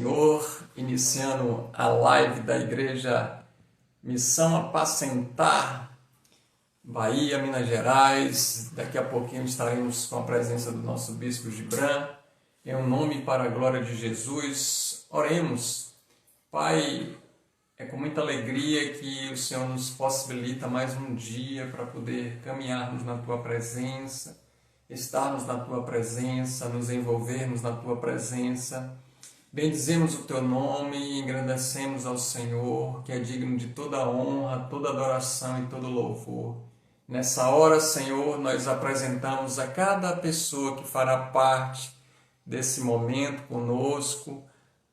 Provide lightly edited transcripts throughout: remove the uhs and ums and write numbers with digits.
Senhor, iniciando a live da Igreja Missão Apacentar, Bahia, Minas Gerais. Daqui a pouquinho estaremos com a presença do nosso Bispo Gibran. Em um nome e para a glória de Jesus, oremos. Pai, é com muita alegria que o Senhor nos possibilita mais um dia para poder caminharmos na Tua presença, estarmos na Tua presença, nos envolvermos na Tua presença. Bendizemos o Teu nome e engrandecemos ao Senhor, que é digno de toda honra, toda adoração e todo louvor. Nessa hora, Senhor, nós apresentamos a cada pessoa que fará parte desse momento conosco,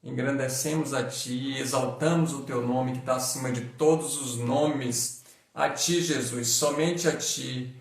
engrandecemos a Ti, exaltamos o Teu nome que está acima de todos os nomes, a Ti, Jesus, somente a Ti,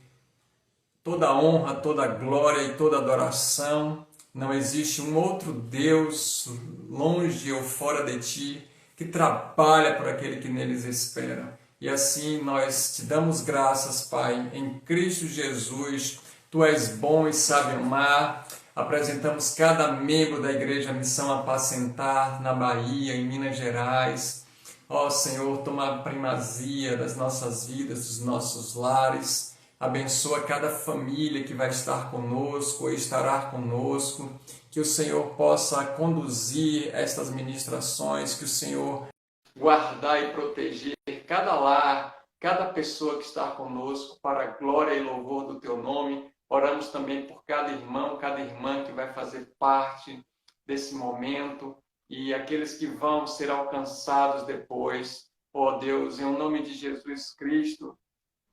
toda honra, toda glória e toda adoração. Não existe um outro Deus longe ou fora de Ti que trabalha para aquele que neles espera. E assim nós te damos graças, Pai, em Cristo Jesus. Tu és bom e sabe amar. Apresentamos cada membro da Igreja Missão Apacentar na Bahia, em Minas Gerais. Ó Senhor, toma a primazia das nossas vidas, dos nossos lares. Abençoa cada família que vai estar conosco ou estará conosco. Que o Senhor possa conduzir estas ministrações, que o Senhor guardar e proteger cada lar, cada pessoa que está conosco, para a glória e louvor do Teu nome. Oramos também por cada irmão, cada irmã que vai fazer parte desse momento e aqueles que vão ser alcançados depois. Ó Deus, em nome de Jesus Cristo,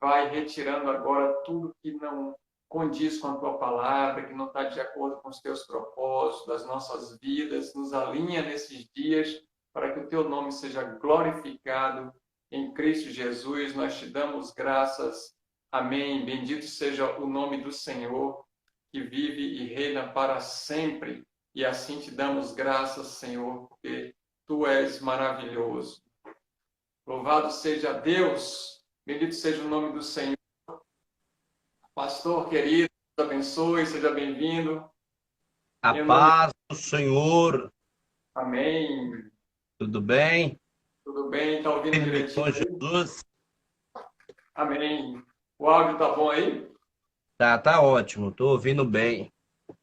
vai retirando agora tudo que não condiz com a Tua palavra, que não está de acordo com os Teus propósitos, das nossas vidas. Nos alinha nesses dias para que o Teu nome seja glorificado em Cristo Jesus. Nós te damos graças. Amém. Bendito seja o nome do Senhor, que vive e reina para sempre. E assim te damos graças, Senhor, porque Tu és maravilhoso. Louvado seja Deus. Bendito seja o nome do Senhor. Pastor querido, Deus abençoe, seja bem-vindo. A Em nome... paz do Senhor, Amém. tudo bem? Tudo bem? Está ouvindo Firme direitinho com aí? Jesus? Amém. O áudio está bom aí? Tá ótimo, tô ouvindo bem.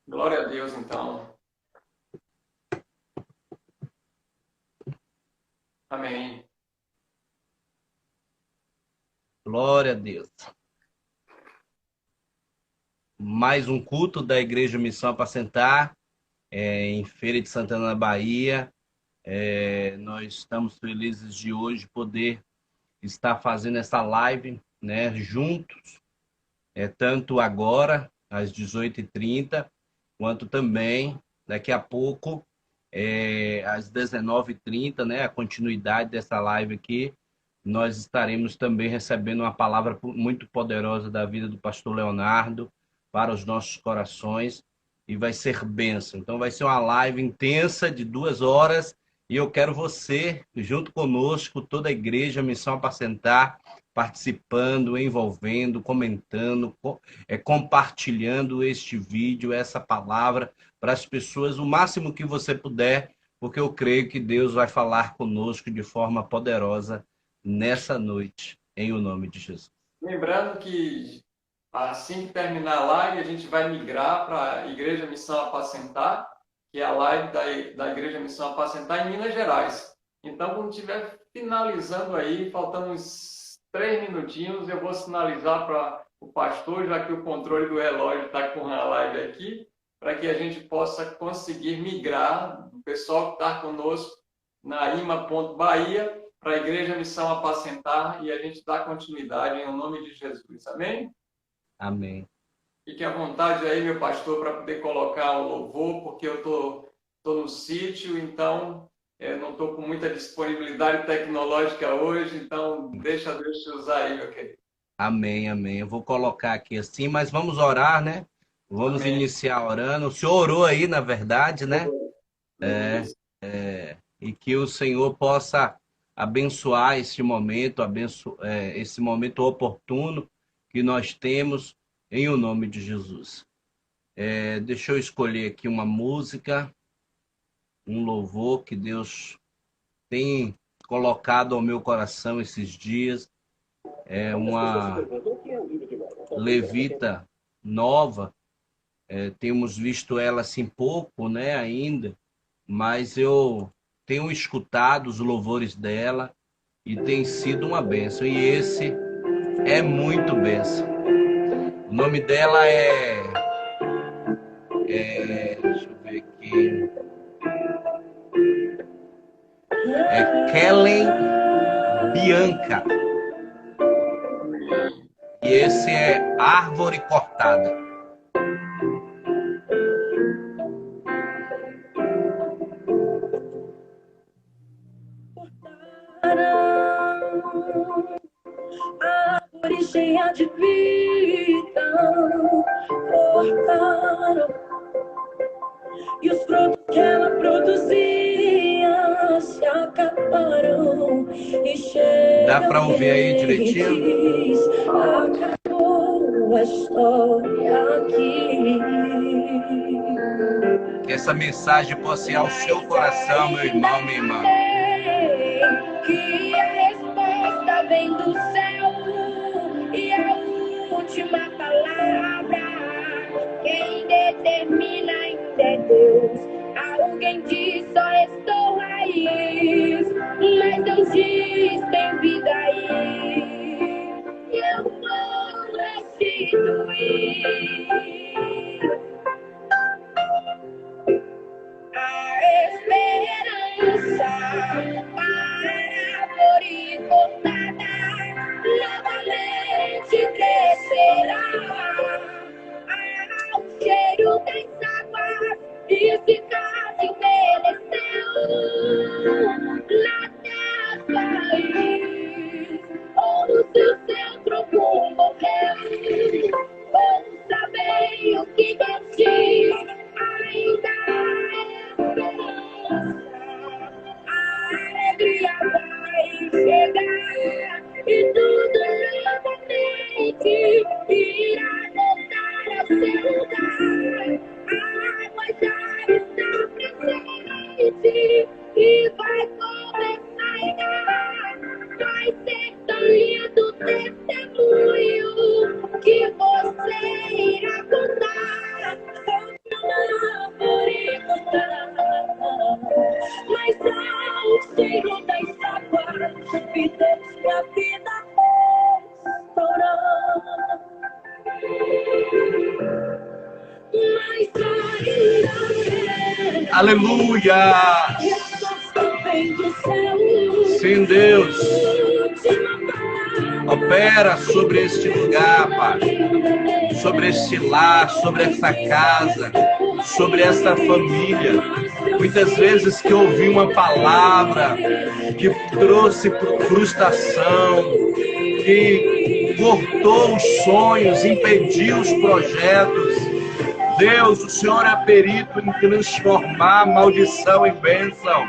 Glória a Deus, então. Amém. Glória a Deus. Mais um culto da Igreja Missão Apacentar, em Feira de Santana, na Bahia. Nós estamos felizes de hoje poder estar fazendo essa live, né, juntos, tanto agora, às 18h30, quanto também daqui a pouco, às 19h30, né, a continuidade dessa live aqui. Nós estaremos também recebendo uma palavra muito poderosa da vida do pastor Leonardo para os nossos corações e vai ser bênção. Então vai ser uma live intensa de 2 horas e eu quero você junto conosco, toda a igreja Missão Apacentar, participando, envolvendo, comentando, compartilhando este vídeo, essa palavra para as pessoas o máximo que você puder, porque eu creio que Deus vai falar conosco de forma poderosa nessa noite, em o nome de Jesus. Lembrando que assim que terminar a live, a gente vai migrar para a Igreja Missão Apacentar, que é a live da Igreja Missão Apacentar em Minas Gerais. Então, quando estiver finalizando aí, faltando uns 3 minutinhos, eu vou sinalizar para o pastor, já que o controle do relógio está com a live aqui, para que a gente possa conseguir migrar o pessoal que está conosco na ima.bahia para a Igreja Missão Apacentar e a gente dá continuidade em nome de Jesus. Amém? Amém. Fique à vontade aí, meu pastor, para poder colocar o louvor, porque eu tô no sítio, então não estou com muita disponibilidade tecnológica hoje, então deixa Deus te usar aí, meu querido. Amém, amém. Eu vou colocar aqui assim, mas vamos orar, né? Vamos Amém. iniciar orando. O senhor orou aí, na verdade, né? Isso. E que o Senhor possa abençoar esse momento, esse momento oportuno que nós temos, em o nome de Jesus. Deixa eu escolher aqui uma música. um louvor que Deus tem colocado ao meu coração esses dias. É uma levita nova. Temos visto ela assim pouco, né, ainda, mas eu tenho escutado os louvores dela e tem sido uma bênção. E esse é muito bênção. O nome dela deixa eu ver aqui, é Kellen Bianca. E esse é Árvore Cortada. Árvore cheia de vida, cortaram, e os frutos que ela produzia se acabaram. E chega. Dá para ouvir aí direitinho? Acabou a história aqui. Que essa mensagem possa ir ao seu coração, meu irmão, minha irmã. Que a resposta vem do céu e a última palavra quem determina ainda é Deus. Alguém diz só estou raiz, mas Deus diz tem vida aí e eu vou restituir. A esperança para a árvore cortada novamente crescerá ao cheiro das águas e se casa envelheceu na terra raiz ou no seu centro morreu. Ouça bem o que Deus diz, ainda a alegria vai chegar e tudo novamente irá voltar ao seu lugar. A água já está presente e vai começar. Vai ser tão lindo o testemunho que você irá contar. Mas ao cheiro das águas e Deus que a vida restaurar. Mas ainda Aleluia! Sim, Deus. Opera sobre este lugar, Pai. Sobre este lar, sobre esta casa, sobre esta família. Muitas vezes que ouvi uma palavra que trouxe frustração, que cortou os sonhos, impediu os projetos. Deus, o Senhor é perito em transformar maldição em bênção.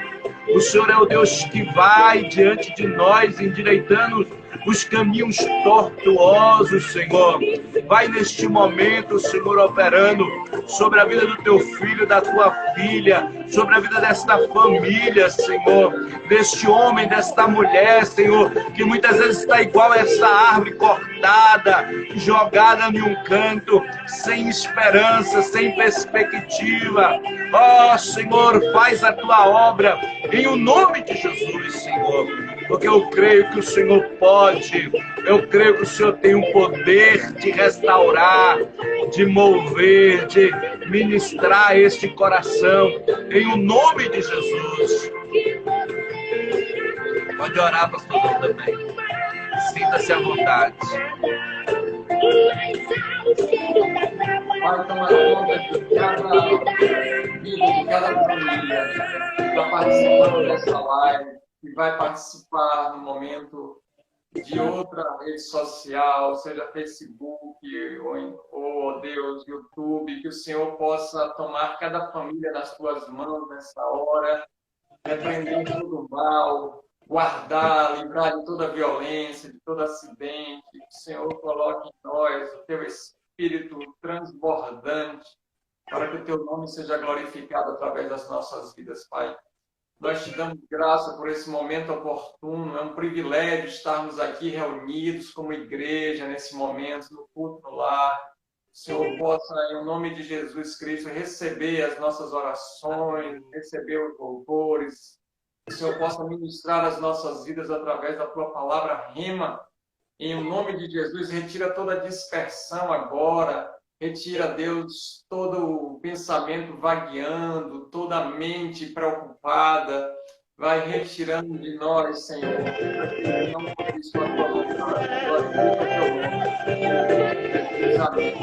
O Senhor é o Deus que vai diante de nós, endireitando os caminhos tortuosos, Senhor. Vai neste momento, Senhor, operando sobre a vida do teu filho, da tua filha, sobre a vida desta família, Senhor, deste homem, desta mulher, Senhor, que muitas vezes está igual a essa árvore cortada, jogada em um canto, sem esperança, sem perspectiva. Ó, Senhor, faz a tua obra em o nome de Jesus, Senhor, porque eu creio que o Senhor pode, eu creio que o Senhor tem o poder de restaurar, de mover, de ministrar este coração, em o nome de Jesus. Pode orar, pastor, também. Sinta-se à vontade. Vai tomar conta de cada vida, de cada família que está participando dessa live, que vai participar no momento de outra rede social, seja Facebook ou Deus, YouTube, que o Senhor possa tomar cada família nas tuas mãos nessa hora, repreender todo o mal, guardar, livrar de toda violência, de todo acidente, que o Senhor coloque em nós o teu espírito transbordante, para que o teu nome seja glorificado através das nossas vidas, Pai. Nós te damos graça por esse momento oportuno. É um privilégio estarmos aqui reunidos como igreja nesse momento, no culto no lar. O Senhor possa, em nome de Jesus Cristo, receber as nossas orações, receber os louvores. Que o Senhor possa ministrar as nossas vidas através da tua palavra rema. Em nome de Jesus, retira toda a dispersão agora. Retira, Deus, todo o pensamento vagueando, toda a mente preocupada. Vai retirando de nós, Senhor. Não por isso a tua vontade. Amém.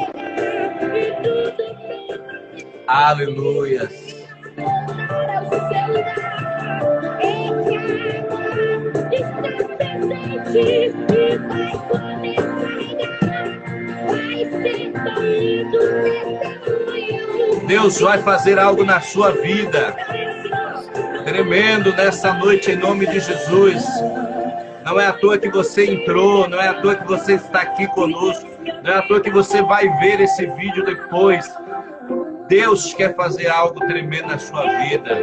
Aleluia. Deus vai fazer algo na sua vida, tremendo nessa noite, em nome de Jesus. Não é à toa que você entrou, não é à toa que você está aqui conosco, não é à toa que você vai ver esse vídeo depois. Deus quer fazer algo tremendo na sua vida,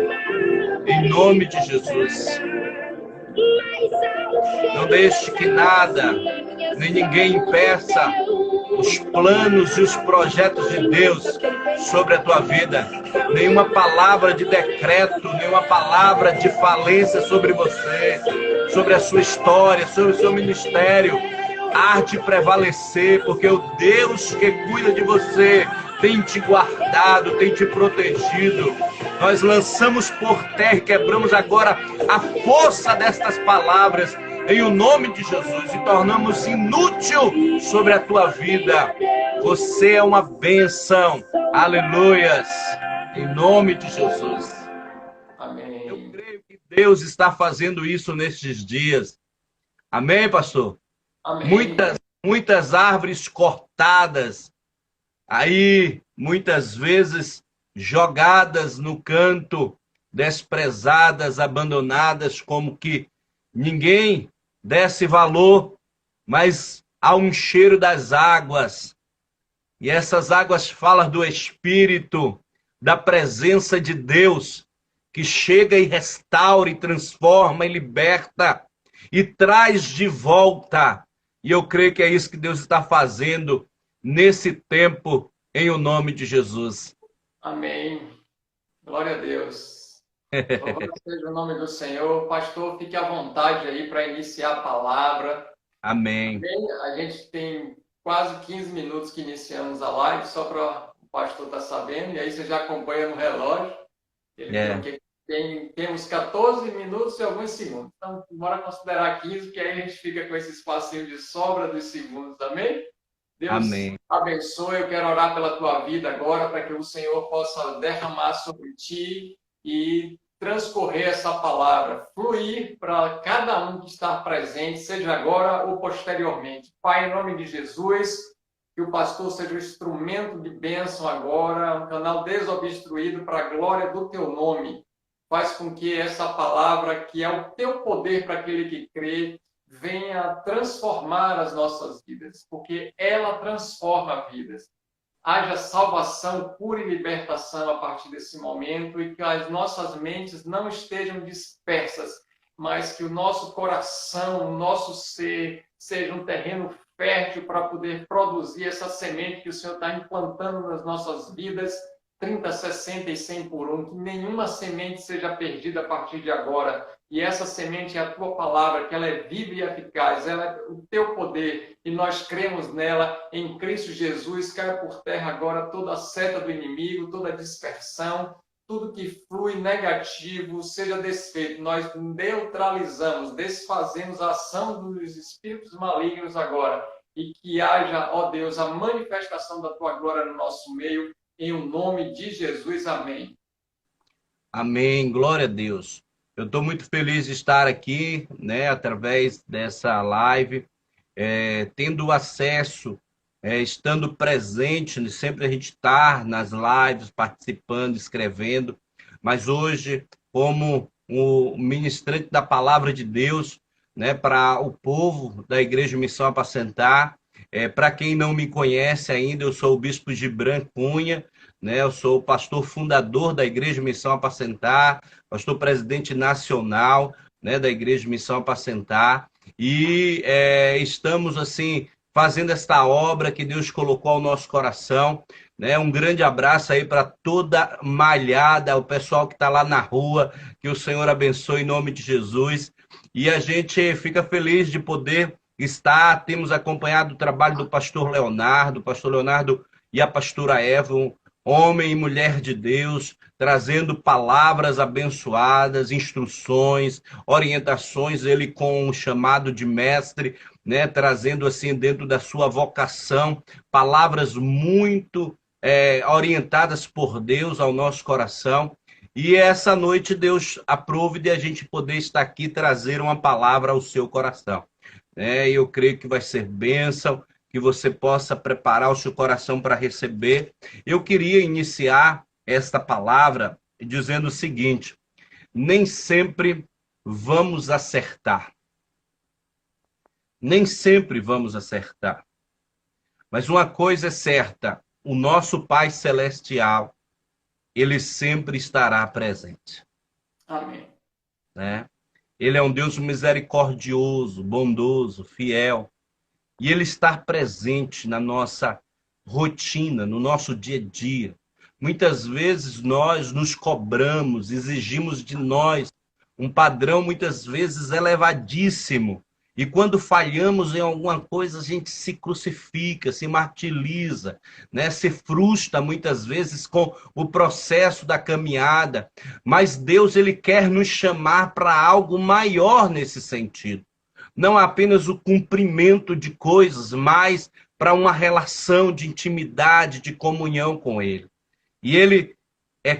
em nome de Jesus. Não deixe que nada, nem ninguém impeça os planos e os projetos de Deus sobre a tua vida. Nenhuma palavra de decreto, nenhuma palavra de falência sobre você, sobre a sua história, sobre o seu ministério, há de prevalecer, porque o Deus que cuida de você tem te guardado, tem te protegido. Nós lançamos por terra e quebramos agora a força destas palavras em o nome de Jesus e tornamos inútil sobre a tua vida. Você é uma bênção. Aleluias. Em nome de Jesus. Amém. Eu creio que Deus está fazendo isso nestes dias. Amém, pastor? Amém. Muitas árvores cortadas, aí muitas vezes jogadas no canto, desprezadas, abandonadas, como que ninguém desse valor, mas há um cheiro das águas. E essas águas falam do Espírito, da presença de Deus, que chega e restaura, e transforma, e liberta, e traz de volta. E eu creio que é isso que Deus está fazendo nesse tempo, em o nome de Jesus. Amém. Glória a Deus. Louvado seja o nome do Senhor. Pastor, fique à vontade aí para iniciar a palavra. Amém. A gente tem quase 15 minutos que iniciamos a live, só para o pastor estar sabendo, e aí você já acompanha no relógio. Temos 14 minutos e alguns segundos. Então, bora considerar 15, que aí a gente fica com esse espacinho de sobra dos segundos. Amém? Deus Amém. abençoe. Eu quero orar pela tua vida agora, para que o Senhor possa derramar sobre ti e transcorrer essa palavra, fluir para cada um que está presente, seja agora ou posteriormente. Pai, em nome de Jesus, que o pastor seja um instrumento de bênção agora, um canal desobstruído para a glória do teu nome. Faz com que essa palavra, que é o teu poder para aquele que crê, venha transformar as nossas vidas, porque ela transforma vidas. Haja salvação, cura e libertação a partir desse momento, e que as nossas mentes não estejam dispersas, mas que o nosso coração, o nosso ser, seja um terreno fértil para poder produzir essa semente que o Senhor está implantando nas nossas vidas, 30, 60 e 100 por um, que nenhuma semente seja perdida a partir de agora. E essa semente é a tua palavra, que ela é viva e eficaz, ela é o teu poder, e nós cremos nela, em Cristo Jesus. Cai por terra agora toda a seta do inimigo, toda a dispersão, tudo que flui negativo seja desfeito. Nós neutralizamos, desfazemos a ação dos espíritos malignos agora, e que haja, ó Deus, a manifestação da tua glória no nosso meio, em o nome de Jesus. Amém. Amém. Glória a Deus. Eu estou muito feliz de estar aqui, né, através dessa live, tendo acesso, estando presente, sempre a gente está nas lives, participando, escrevendo, mas hoje, como o ministrante da palavra de Deus, né, para o povo da Igreja Missão Apacentar. Para quem não me conhece ainda, eu sou o Bispo Gibran Cunha, né? Eu sou o pastor fundador da Igreja Missão Apacentar, pastor presidente nacional, né, da Igreja Missão Apacentar, e estamos assim fazendo esta obra que Deus colocou ao nosso coração, né? Um grande abraço aí para toda malhada, o pessoal que está lá na rua, que o Senhor abençoe em nome de Jesus. E a gente fica feliz de poder temos acompanhado o trabalho do pastor Leonardo e a pastora Eva, um homem e mulher de Deus, trazendo palavras abençoadas, instruções, orientações, ele com um chamado de mestre, né, trazendo assim dentro da sua vocação, palavras muito orientadas por Deus ao nosso coração. E essa noite Deus aprove de a gente poder estar aqui trazer uma palavra ao seu coração. Eu creio que vai ser bênção, que você possa preparar o seu coração para receber. Eu queria iniciar esta palavra dizendo o seguinte: nem sempre vamos acertar. Nem sempre vamos acertar. Mas uma coisa é certa, o nosso Pai Celestial, ele sempre estará presente. Amém. Né? Ele é um Deus misericordioso, bondoso, fiel. E ele está presente na nossa rotina, no nosso dia a dia. Muitas vezes nós nos cobramos, exigimos de nós um padrão muitas vezes elevadíssimo. E quando falhamos em alguma coisa, a gente se crucifica, se martiriza, né? Se frustra muitas vezes com o processo da caminhada. Mas Deus, ele quer nos chamar para algo maior nesse sentido. Não apenas o cumprimento de coisas, mas para uma relação de intimidade, de comunhão com ele. E ele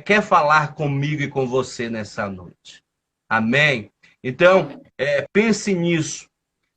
quer falar comigo e com você nessa noite. Amém? Então, pense nisso.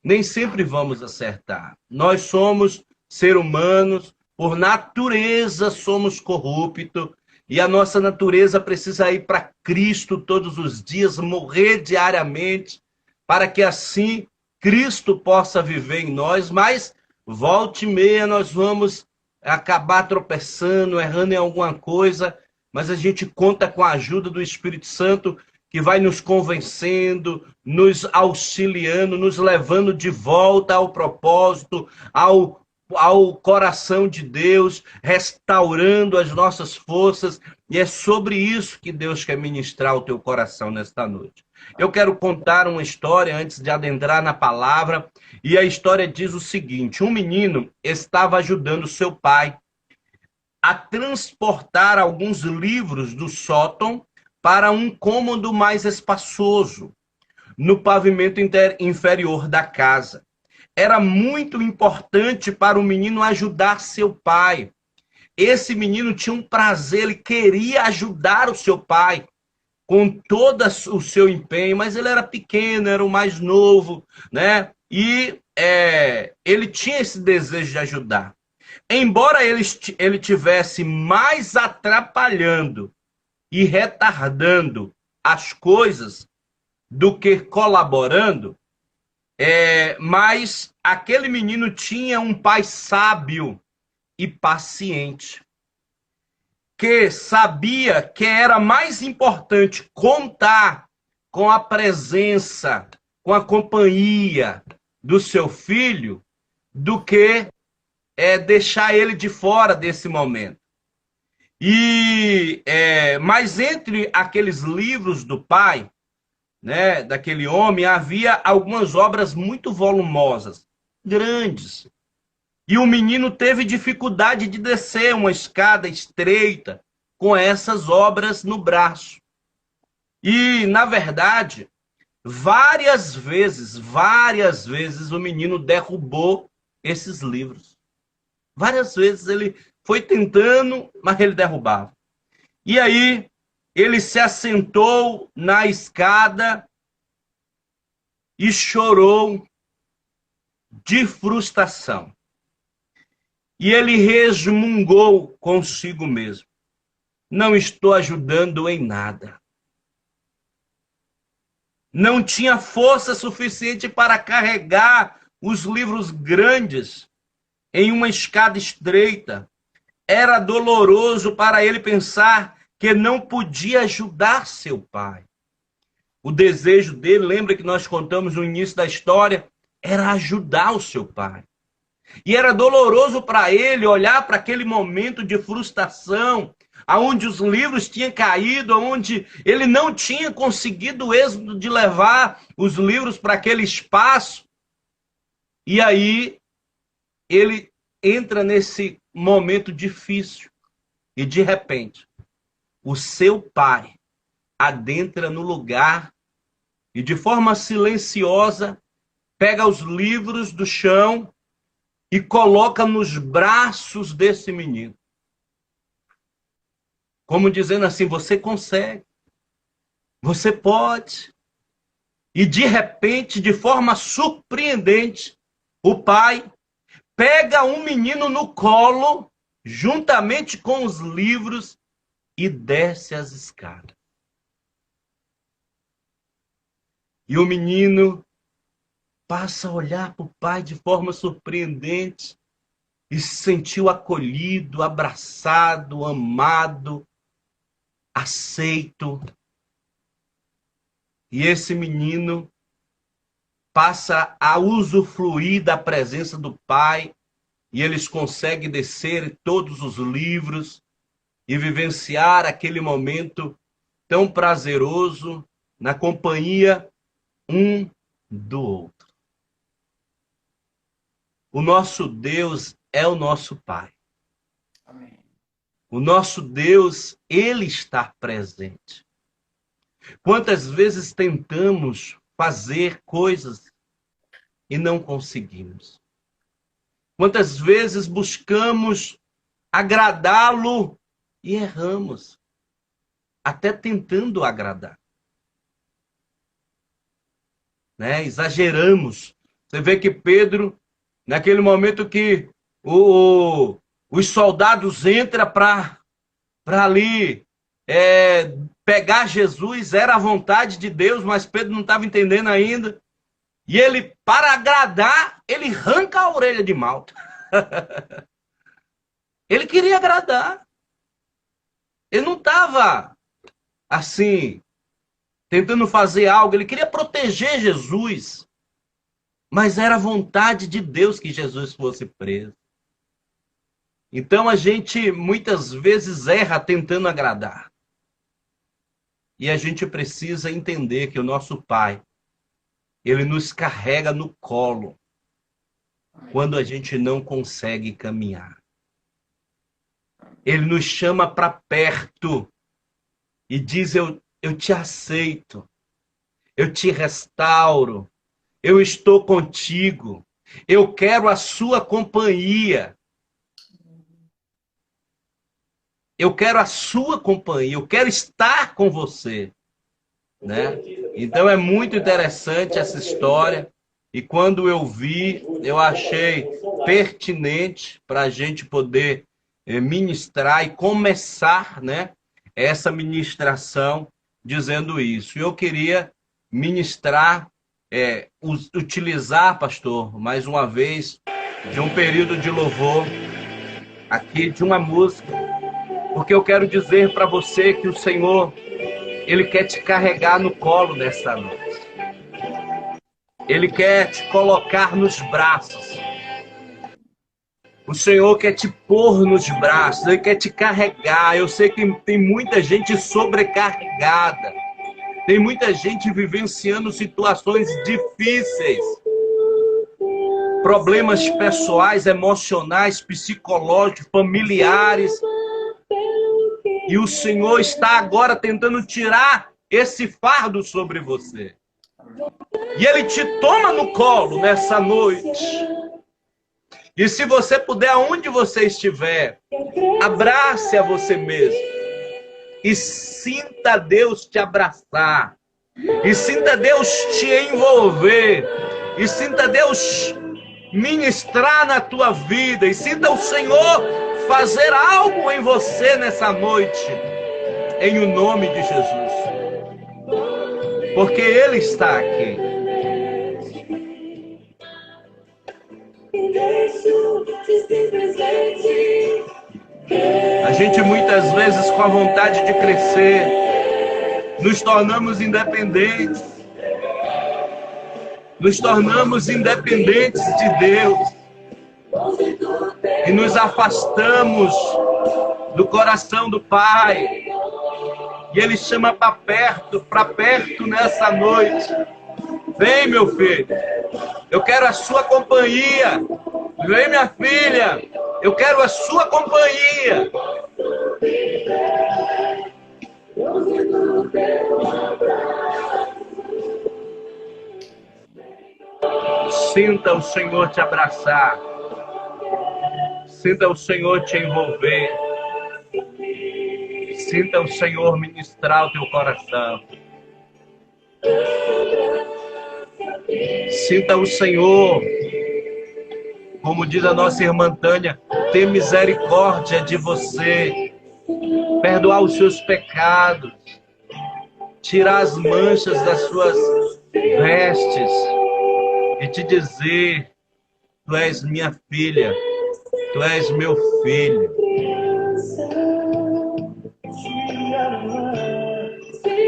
Nem sempre vamos acertar. Nós somos seres humanos, por natureza somos corruptos, e a nossa natureza precisa ir para Cristo todos os dias, morrer diariamente, para que assim Cristo possa viver em nós, mas volta e meia nós vamos acabar tropeçando, errando em alguma coisa, mas a gente conta com a ajuda do Espírito Santo, que vai nos convencendo, nos auxiliando, nos levando de volta ao propósito, ao coração de Deus, restaurando as nossas forças. E é sobre isso que Deus quer ministrar o teu coração nesta noite. Eu quero contar uma história antes de adentrar na palavra. E a história diz o seguinte: um menino estava ajudando seu pai a transportar alguns livros do sótão para um cômodo mais espaçoso, no pavimento inferior da casa. Era muito importante para o menino ajudar seu pai. Esse menino tinha um prazer, ele queria ajudar o seu pai com todo o seu empenho, mas ele era pequeno, era o mais novo, né? E ele tinha esse desejo de ajudar. Embora ele tivesse mais atrapalhando e retardando as coisas do que colaborando, mas aquele menino tinha um pai sábio e paciente, que sabia que era mais importante contar com a presença, com a companhia do seu filho, do que deixar ele de fora desse momento. Mas entre aqueles livros do pai, né, daquele homem, havia algumas obras muito volumosas, grandes. E o menino teve dificuldade de descer uma escada estreita com essas obras no braço. E, na verdade, várias vezes o menino derrubou esses livros. Várias vezes ele foi tentando, mas ele derrubava. E aí, ele se assentou na escada e chorou de frustração. E ele resmungou consigo mesmo: não estou ajudando em nada. Não tinha força suficiente para carregar os livros grandes em uma escada estreita. era doloroso para ele pensar que não podia ajudar seu pai. O desejo dele, lembra que nós contamos no início da história, era ajudar o seu pai. E era doloroso para ele olhar para aquele momento de frustração, aonde os livros tinham caído, aonde ele não tinha conseguido o êxito de levar os livros para aquele espaço. E aí ele entra nesse momento difícil e de repente o seu pai adentra no lugar e de forma silenciosa pega os livros do chão e coloca nos braços desse menino. Como dizendo assim, você consegue, você pode. E de repente, de forma surpreendente, o pai pega um menino no colo, juntamente com os livros, e desce as escadas. E o menino passa a olhar para o pai de forma surpreendente e se sentiu acolhido, abraçado, amado, aceito. E esse menino passa a usufruir da presença do pai e eles conseguem descer todos os livros e vivenciar aquele momento tão prazeroso na companhia um do outro. O nosso Deus é o nosso Pai. Amém. O nosso Deus, Ele está presente. Quantas vezes tentamos fazer coisas e não conseguimos? Quantas vezes buscamos agradá-lo e erramos, até tentando agradar. Né? Exageramos. Você vê que Pedro, naquele momento que os soldados entram para ali pegar Jesus, era a vontade de Deus, mas Pedro não estava entendendo ainda. E ele, para agradar, ele arranca a orelha de Malta. Ele queria agradar. Ele não estava, assim, tentando fazer algo. Ele queria proteger Jesus. Mas era a vontade de Deus que Jesus fosse preso. Então a gente muitas vezes erra tentando agradar. E a gente precisa entender que o nosso Pai, Ele nos carrega no colo quando a gente não consegue caminhar. Ele nos chama para perto e diz, eu te aceito, eu te restauro, eu estou contigo, eu quero a sua companhia. Eu quero a sua companhia, eu quero estar com você. Né? Então é muito interessante essa história. E quando eu vi, eu achei pertinente para a gente poder ministrar e começar, né, essa ministração dizendo isso. E eu queria ministrar, utilizar, pastor, mais uma vez, de um período de louvor, aqui de uma música, porque eu quero dizer para você que o Senhor, Ele quer te carregar no colo nessa noite. Ele quer te colocar nos braços. O Senhor quer te pôr nos braços, Ele quer te carregar. Eu sei que tem muita gente sobrecarregada. Tem muita gente vivenciando situações difíceis. Problemas pessoais, emocionais, psicológicos, familiares. E o Senhor está agora tentando tirar esse fardo sobre você. E Ele te toma no colo nessa noite. E se você puder, aonde você estiver, abrace a você mesmo. E sinta Deus te abraçar. E sinta Deus te envolver. E sinta Deus ministrar na tua vida. E sinta o Senhor fazer algo em você nessa noite. Em o nome de Jesus. Porque Ele está aqui. E deixo-te simplesmente gente muitas vezes com a vontade de crescer, nos tornamos independentes. Nos tornamos independentes de Deus. E nos afastamos do coração do Pai. E Ele chama para perto nessa noite. Vem, meu filho. Eu quero a sua companhia. Vem, minha filha. Eu quero a sua companhia. Sinta o Senhor te abraçar. Sinta o Senhor te envolver. Sinta o Senhor ministrar o teu coração. Sinta o Senhor, como diz a nossa irmã Tânia, ter misericórdia de você, perdoar os seus pecados, tirar as manchas das suas vestes e te dizer: tu és minha filha, tu és meu filho.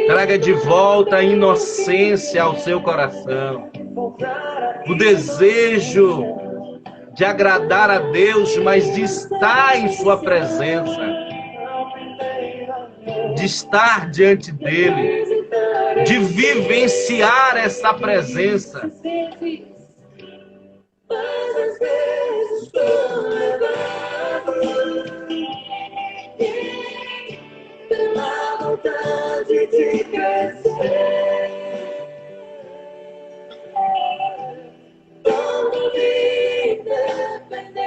Traga de volta a inocência ao seu coração, o desejo de agradar a Deus, mas de estar em sua presença, de estar diante dele, de vivenciar essa presença. De crescer, somos independentes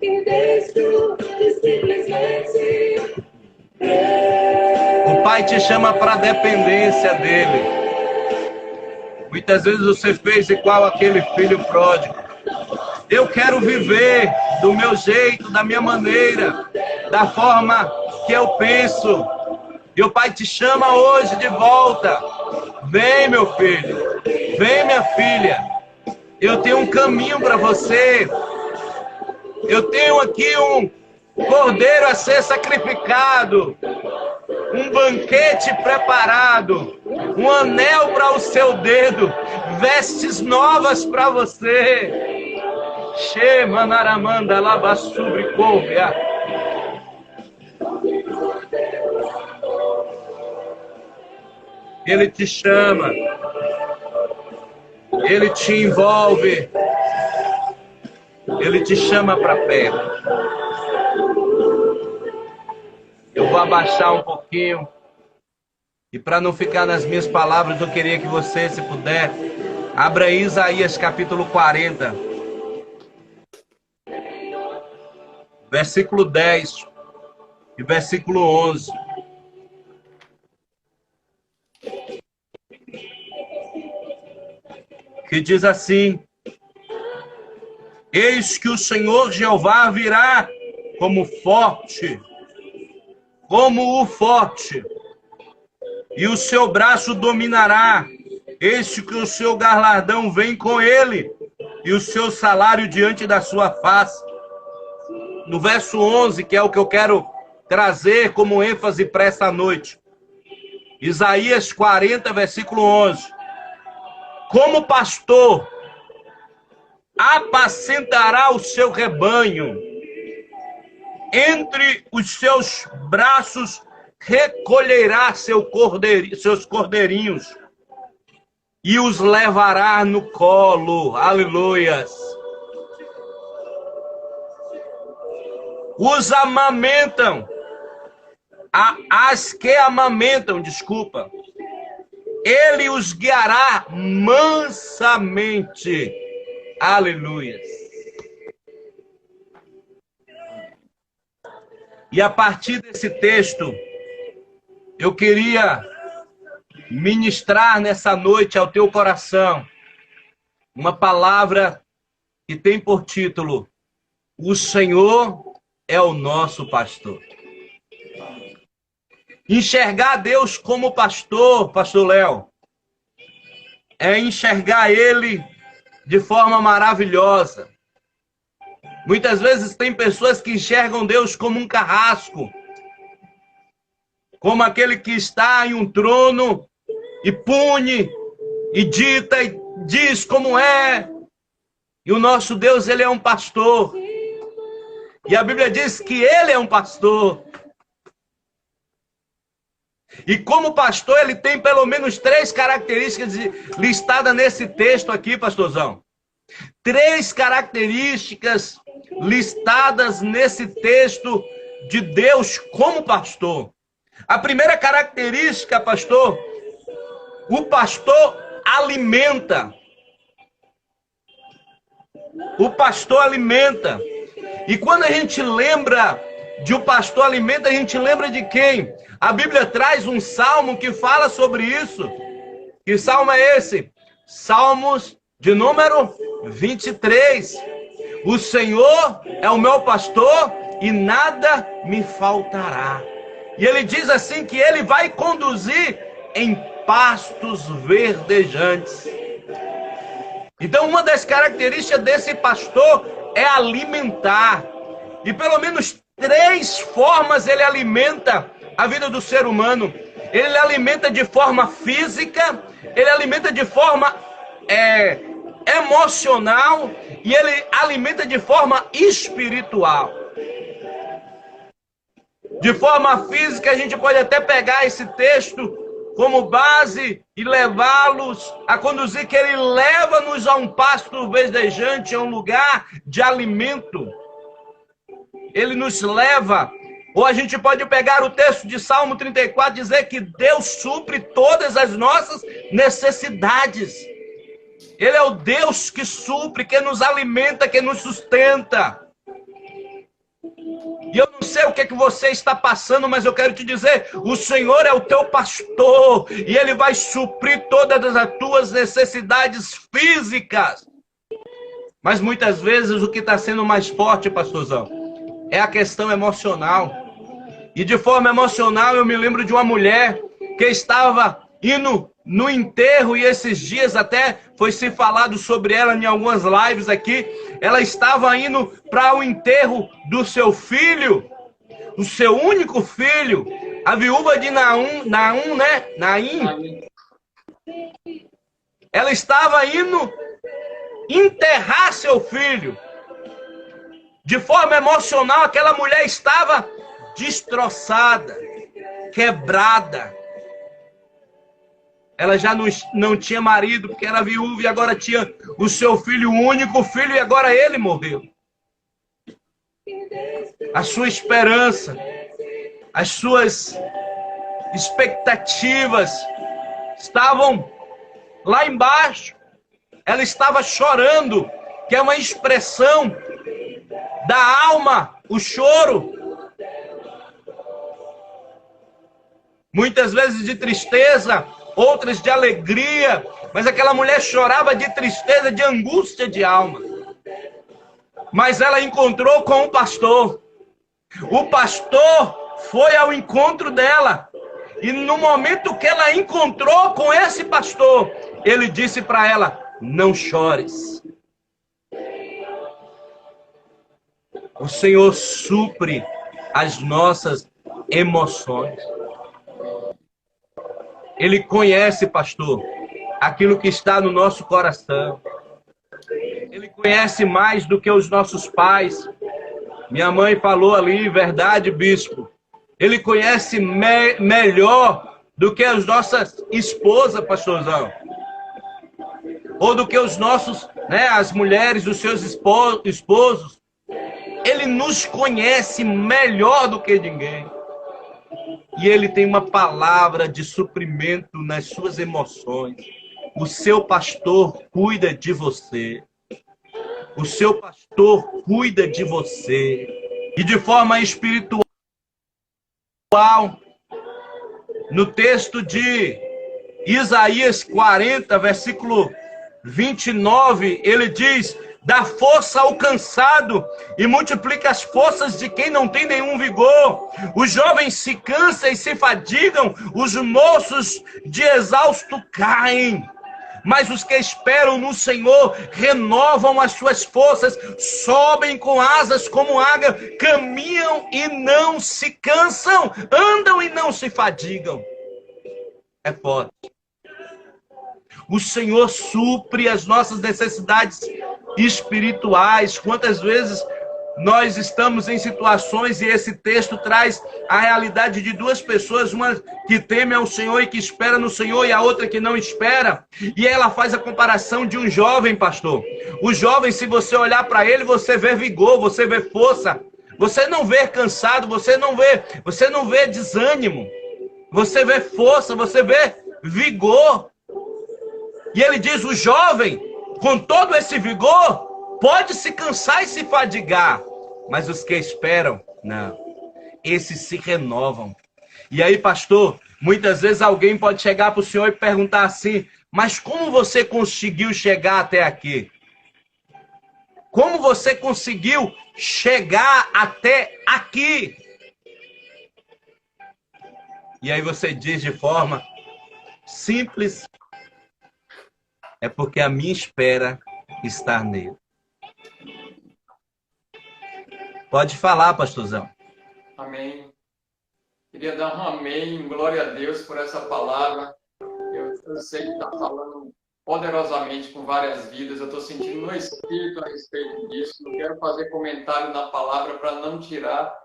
e deixo simplesmente. O Pai te chama para a dependência dele. Muitas vezes você fez igual aquele filho pródigo. Eu quero viver do meu jeito, da minha maneira, da forma que eu penso. E o Pai te chama hoje de volta. Vem, meu filho. Vem, minha filha. Eu tenho um caminho para você. Eu tenho aqui um cordeiro a ser sacrificado. Um banquete preparado. Um anel para o seu dedo. Vestes novas para você. Shema naramanda labassubri corvia. Ele te chama, Ele te envolve, Ele te chama para perto. Eu vou abaixar um pouquinho, e para não ficar nas minhas palavras, eu queria que você, se puder, abra aí Isaías capítulo 40, versículo 10 e versículo 11. Que diz assim: eis que o Senhor Jeová virá como o forte, e o seu braço dominará. Eis que o seu galardão vem com ele, e o seu salário diante da sua face. No verso 11, que é o que eu quero trazer como ênfase para essa noite. Isaías 40, versículo 11. Como pastor, apacentará o seu rebanho, entre os seus braços recolherá seus cordeirinhos, e os levará no colo. Aleluias. Os amamentam, as que amamentam, desculpa. Ele os guiará mansamente. Aleluia. E a partir desse texto, eu queria ministrar nessa noite ao teu coração uma palavra que tem por título: o Senhor é o nosso pastor. Enxergar Deus como pastor, pastor Léo, é enxergar Ele de forma maravilhosa. Muitas vezes tem pessoas que enxergam Deus como um carrasco, como aquele que está em um trono e pune, e dita, e diz como é. E o nosso Deus, ele é um pastor. E a Bíblia diz que ele é um pastor. E como pastor, ele tem pelo menos 3 características listadas nesse texto aqui, pastorzão. 3 características listadas nesse texto de Deus como pastor. A primeira característica, pastor, o pastor alimenta. O pastor alimenta. E quando a gente lembra de o pastor alimenta, a gente lembra de quem? A Bíblia traz um salmo que fala sobre isso. Que salmo é esse? Salmos de número 23. O Senhor é o meu pastor e nada me faltará. E ele diz assim que ele vai conduzir em pastos verdejantes. Então uma das características desse pastor é alimentar. E pelo menos 3 formas ele alimenta a vida do ser humano. Ele alimenta de forma física, ele alimenta de forma emocional e ele alimenta de forma espiritual. De forma física, a gente pode até pegar esse texto como base e levá-los a conduzir, que ele leva-nos a um pasto verdejante, a um lugar de alimento. Ele nos leva. Ou a gente pode pegar o texto de Salmo 34 e dizer que Deus supre todas as nossas necessidades. Ele é o Deus que supre, que nos alimenta, que nos sustenta. E eu não sei o que é que você está passando, mas eu quero te dizer, o Senhor é o teu pastor e Ele vai suprir todas as tuas necessidades físicas. Mas muitas vezes o que está sendo mais forte, pastorzão, é a questão emocional. E de forma emocional eu me lembro de uma mulher que estava indo no enterro, e esses dias até foi se falado sobre ela em algumas lives aqui. Ela estava indo para o enterro do seu filho, o seu único filho, a viúva de Naim. Ela estava indo enterrar seu filho. De forma emocional, aquela mulher estava destroçada, quebrada. Ela já não tinha marido, porque era viúva, e agora tinha o seu filho, o único filho, e agora ele morreu. A sua esperança, as suas expectativas estavam lá embaixo. Ela estava chorando, que é uma expressão da alma, o choro. Muitas vezes de tristeza, outras de alegria, mas aquela mulher chorava de tristeza, de angústia de alma. Mas ela encontrou com o pastor. O pastor foi ao encontro dela. E no momento que ela encontrou com esse pastor, ele disse para ela: não chores. O Senhor supre as nossas emoções. Ele conhece, pastor, aquilo que está no nosso coração. Ele conhece mais do que os nossos pais. Minha mãe falou ali, verdade, bispo. Ele conhece melhor do que as nossas esposas, pastorzão. Ou do que os nossos, as mulheres, os seus esposos. Ele nos conhece melhor do que ninguém. E ele tem uma palavra de suprimento nas suas emoções. O seu pastor cuida de você. O seu pastor cuida de você. E de forma espiritual, no texto de Isaías 40, versículo 29, ele diz: dá força ao cansado e multiplica as forças de quem não tem nenhum vigor. Os jovens se cansam e se fadigam, os moços de exausto caem. Mas os que esperam no Senhor renovam as suas forças, sobem com asas como águia, caminham e não se cansam, andam e não se fadigam. É forte. O Senhor supre as nossas necessidades espirituais. Quantas vezes nós estamos em situações, e esse texto traz a realidade de duas pessoas, uma que teme ao Senhor e que espera no Senhor, e a outra que não espera. E ela faz a comparação de um jovem, pastor. O jovem, se você olhar para ele, você vê vigor, você vê força. Você não vê cansado, você não vê desânimo. Você vê força, você vê vigor. E ele diz, o jovem, com todo esse vigor, pode se cansar e se fadigar. Mas os que esperam, não. Esses se renovam. E aí, pastor, muitas vezes alguém pode chegar para o senhor e perguntar assim, mas como você conseguiu chegar até aqui? Como você conseguiu chegar até aqui? E aí você diz de forma simples, é porque a minha espera está nele. Pode falar, pastorzão. Amém. Queria dar um amém, glória a Deus por essa palavra. Eu sei que está falando poderosamente com várias vidas. Eu estou sentindo no espírito a respeito disso. Não quero fazer comentário na palavra para não tirar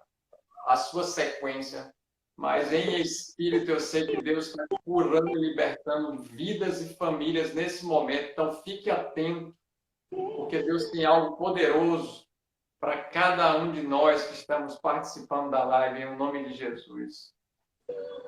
a sua sequência. Mas em espírito eu sei que Deus está curando e libertando vidas e famílias nesse momento. Então fique atento, porque Deus tem algo poderoso para cada um de nós que estamos participando da live, em nome de Jesus.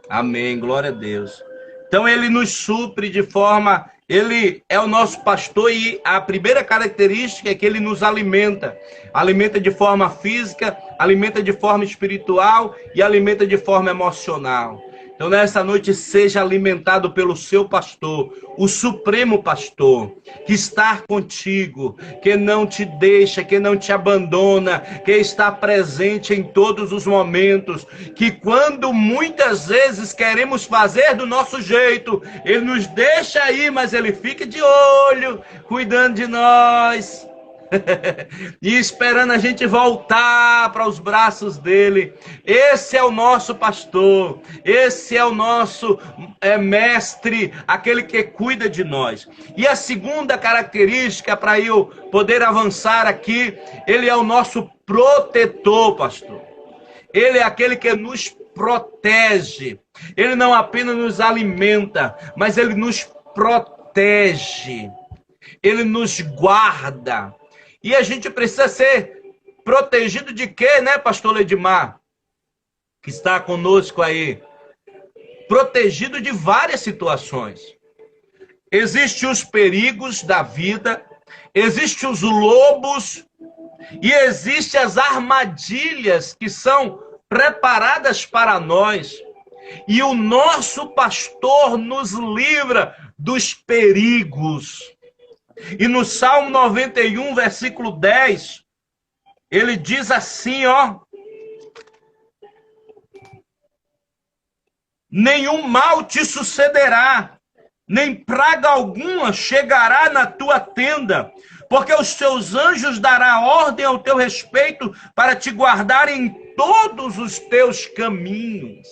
Amém, glória a Deus. Então ele nos supre de forma... Ele é o nosso pastor e a primeira característica é que ele nos alimenta. Alimenta de forma física, alimenta de forma espiritual e alimenta de forma emocional. Então nessa noite seja alimentado pelo seu pastor, o supremo pastor, que está contigo, que não te deixa, que não te abandona, que está presente em todos os momentos, que quando muitas vezes queremos fazer do nosso jeito, ele nos deixa aí, mas ele fica de olho, cuidando de nós. E esperando a gente voltar para os braços dele. Esse é o nosso pastor, esse é o nosso mestre, aquele que cuida de nós. E a segunda característica, para eu poder avançar aqui, ele é o nosso protetor, pastor. Ele é aquele que nos protege. Ele não apenas nos alimenta, mas ele nos protege. Ele nos guarda. E a gente precisa ser protegido de quê, né, pastor Ledimar? Que está conosco aí. Protegido de várias situações. Existem os perigos da vida, existem os lobos, e existem as armadilhas que são preparadas para nós. E o nosso pastor nos livra dos perigos. E no Salmo 91, versículo 10, ele diz assim, ó: nenhum mal te sucederá, nem praga alguma chegará na tua tenda, porque os teus anjos dará ordem ao teu respeito para te guardar em todos os teus caminhos.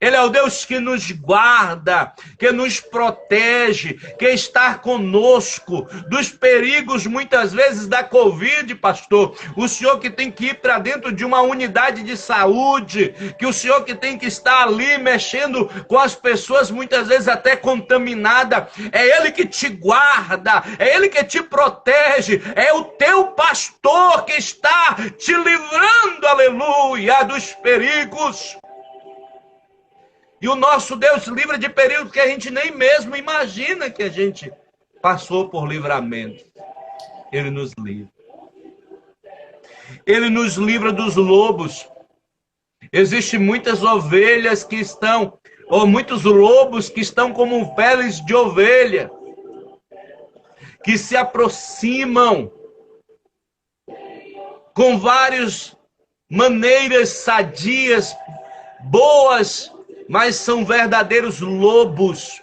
Ele é o Deus que nos guarda, que nos protege, que está conosco dos perigos, muitas vezes, da Covid, pastor. O senhor que tem que ir para dentro de uma unidade de saúde, que o senhor que tem que estar ali mexendo com as pessoas, muitas vezes até contaminada. É ele que te guarda, é ele que te protege, é o teu pastor que está te livrando, aleluia, dos perigos. E o nosso Deus livra de períodos que a gente nem mesmo imagina que a gente passou por livramento. Ele nos livra. Ele nos livra dos lobos. Existem muitas ovelhas que estão, ou muitos lobos que estão como peles de ovelha, que se aproximam com várias maneiras sadias, boas, mas são verdadeiros lobos.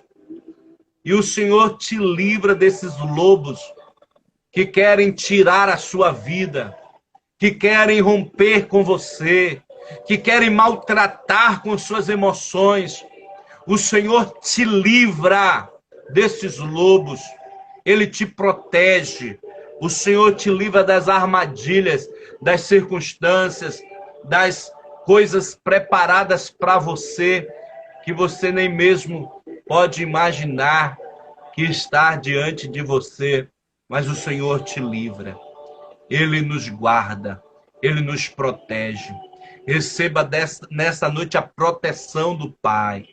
E o Senhor te livra desses lobos que querem tirar a sua vida, que querem romper com você, que querem maltratar com suas emoções. O Senhor te livra desses lobos. Ele te protege. O Senhor te livra das armadilhas, das circunstâncias, das coisas preparadas para você, que você nem mesmo pode imaginar que está diante de você. Mas o Senhor te livra. Ele nos guarda. Ele nos protege. Receba nessa noite a proteção do Pai,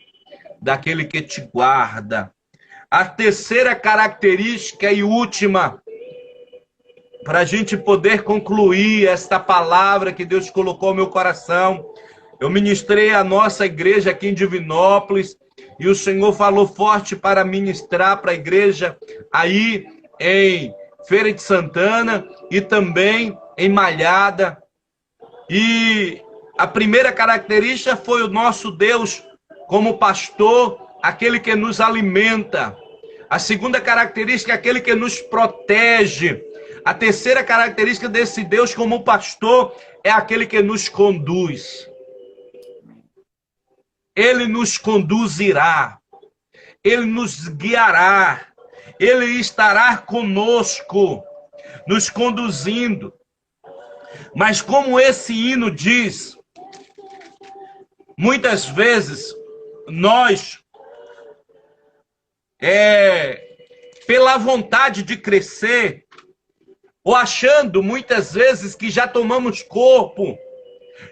daquele que te guarda. A terceira característica e última, para a gente poder concluir esta palavra que Deus colocou no meu coração. Eu ministrei a nossa igreja aqui em Divinópolis e o Senhor falou forte para ministrar para a igreja aí em Feira de Santana e também em Malhada. E a primeira característica foi o nosso Deus como pastor, aquele que nos alimenta. A segunda característica é aquele que nos protege. A terceira característica desse Deus como pastor é aquele que nos conduz. Ele nos conduzirá. Ele nos guiará. Ele estará conosco, nos conduzindo. Mas como esse hino diz, muitas vezes nós, pela vontade de crescer, ou achando muitas vezes que já tomamos corpo,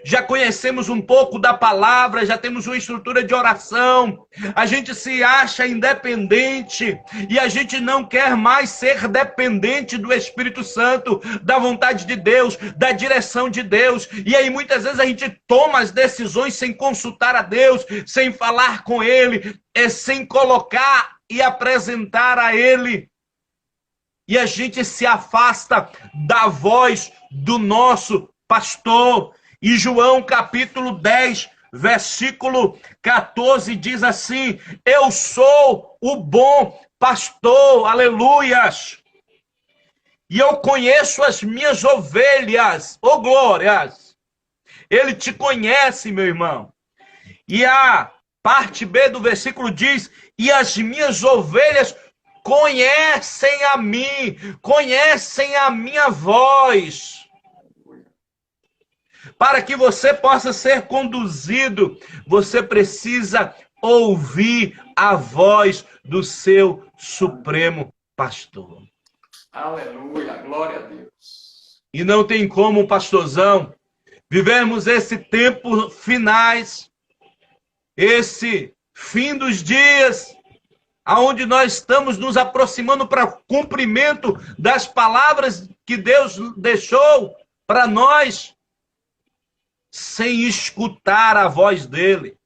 já conhecemos um pouco da palavra, já temos uma estrutura de oração, a gente se acha independente e a gente não quer mais ser dependente do Espírito Santo, da vontade de Deus, da direção de Deus. E aí muitas vezes a gente toma as decisões sem consultar a Deus, sem falar com Ele, sem colocar e apresentar a Ele. E a gente se afasta da voz do nosso pastor. E João capítulo 10, versículo 14 diz assim: eu sou o bom pastor, aleluias, e eu conheço as minhas ovelhas, ô glórias. Ele te conhece, meu irmão. E a parte B do versículo diz: e as minhas ovelhas conhecem a mim, conhecem a minha voz. Para que você possa ser conduzido, você precisa ouvir a voz do seu supremo pastor. Aleluia, glória a Deus. E não tem como, pastorzão, vivermos esse tempo finais, esse fim dos dias, aonde nós estamos nos aproximando para o cumprimento das palavras que Deus deixou para nós, sem escutar a voz dele.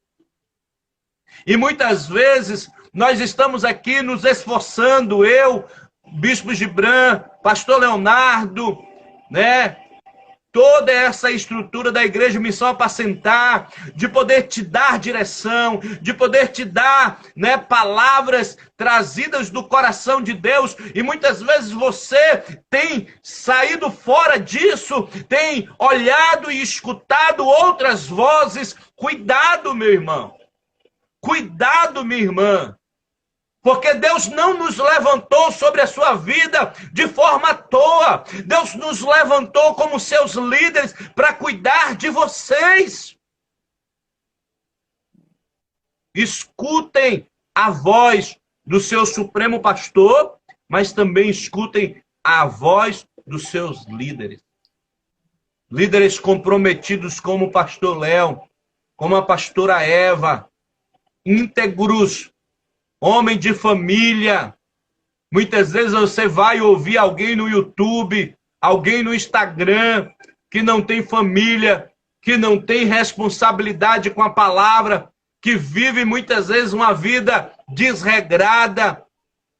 E muitas vezes nós estamos aqui nos esforçando, eu, Bispo Gibran, Pastor Leonardo, né? Toda essa estrutura da Igreja Missão Apacentar, de poder te dar direção, de poder te dar, né, palavras trazidas do coração de Deus, e muitas vezes você tem saído fora disso, tem olhado e escutado outras vozes. Cuidado, meu irmão. Cuidado, minha irmã. Porque Deus não nos levantou sobre a sua vida de forma à toa. Deus nos levantou como seus líderes para cuidar de vocês. Escutem a voz do seu supremo pastor, mas também escutem a voz dos seus líderes. Líderes comprometidos como o pastor Léo, como a pastora Eva, íntegros, homem de família. Muitas vezes você vai ouvir alguém no YouTube, alguém no Instagram, que não tem família, que não tem responsabilidade com a palavra, que vive muitas vezes uma vida desregrada.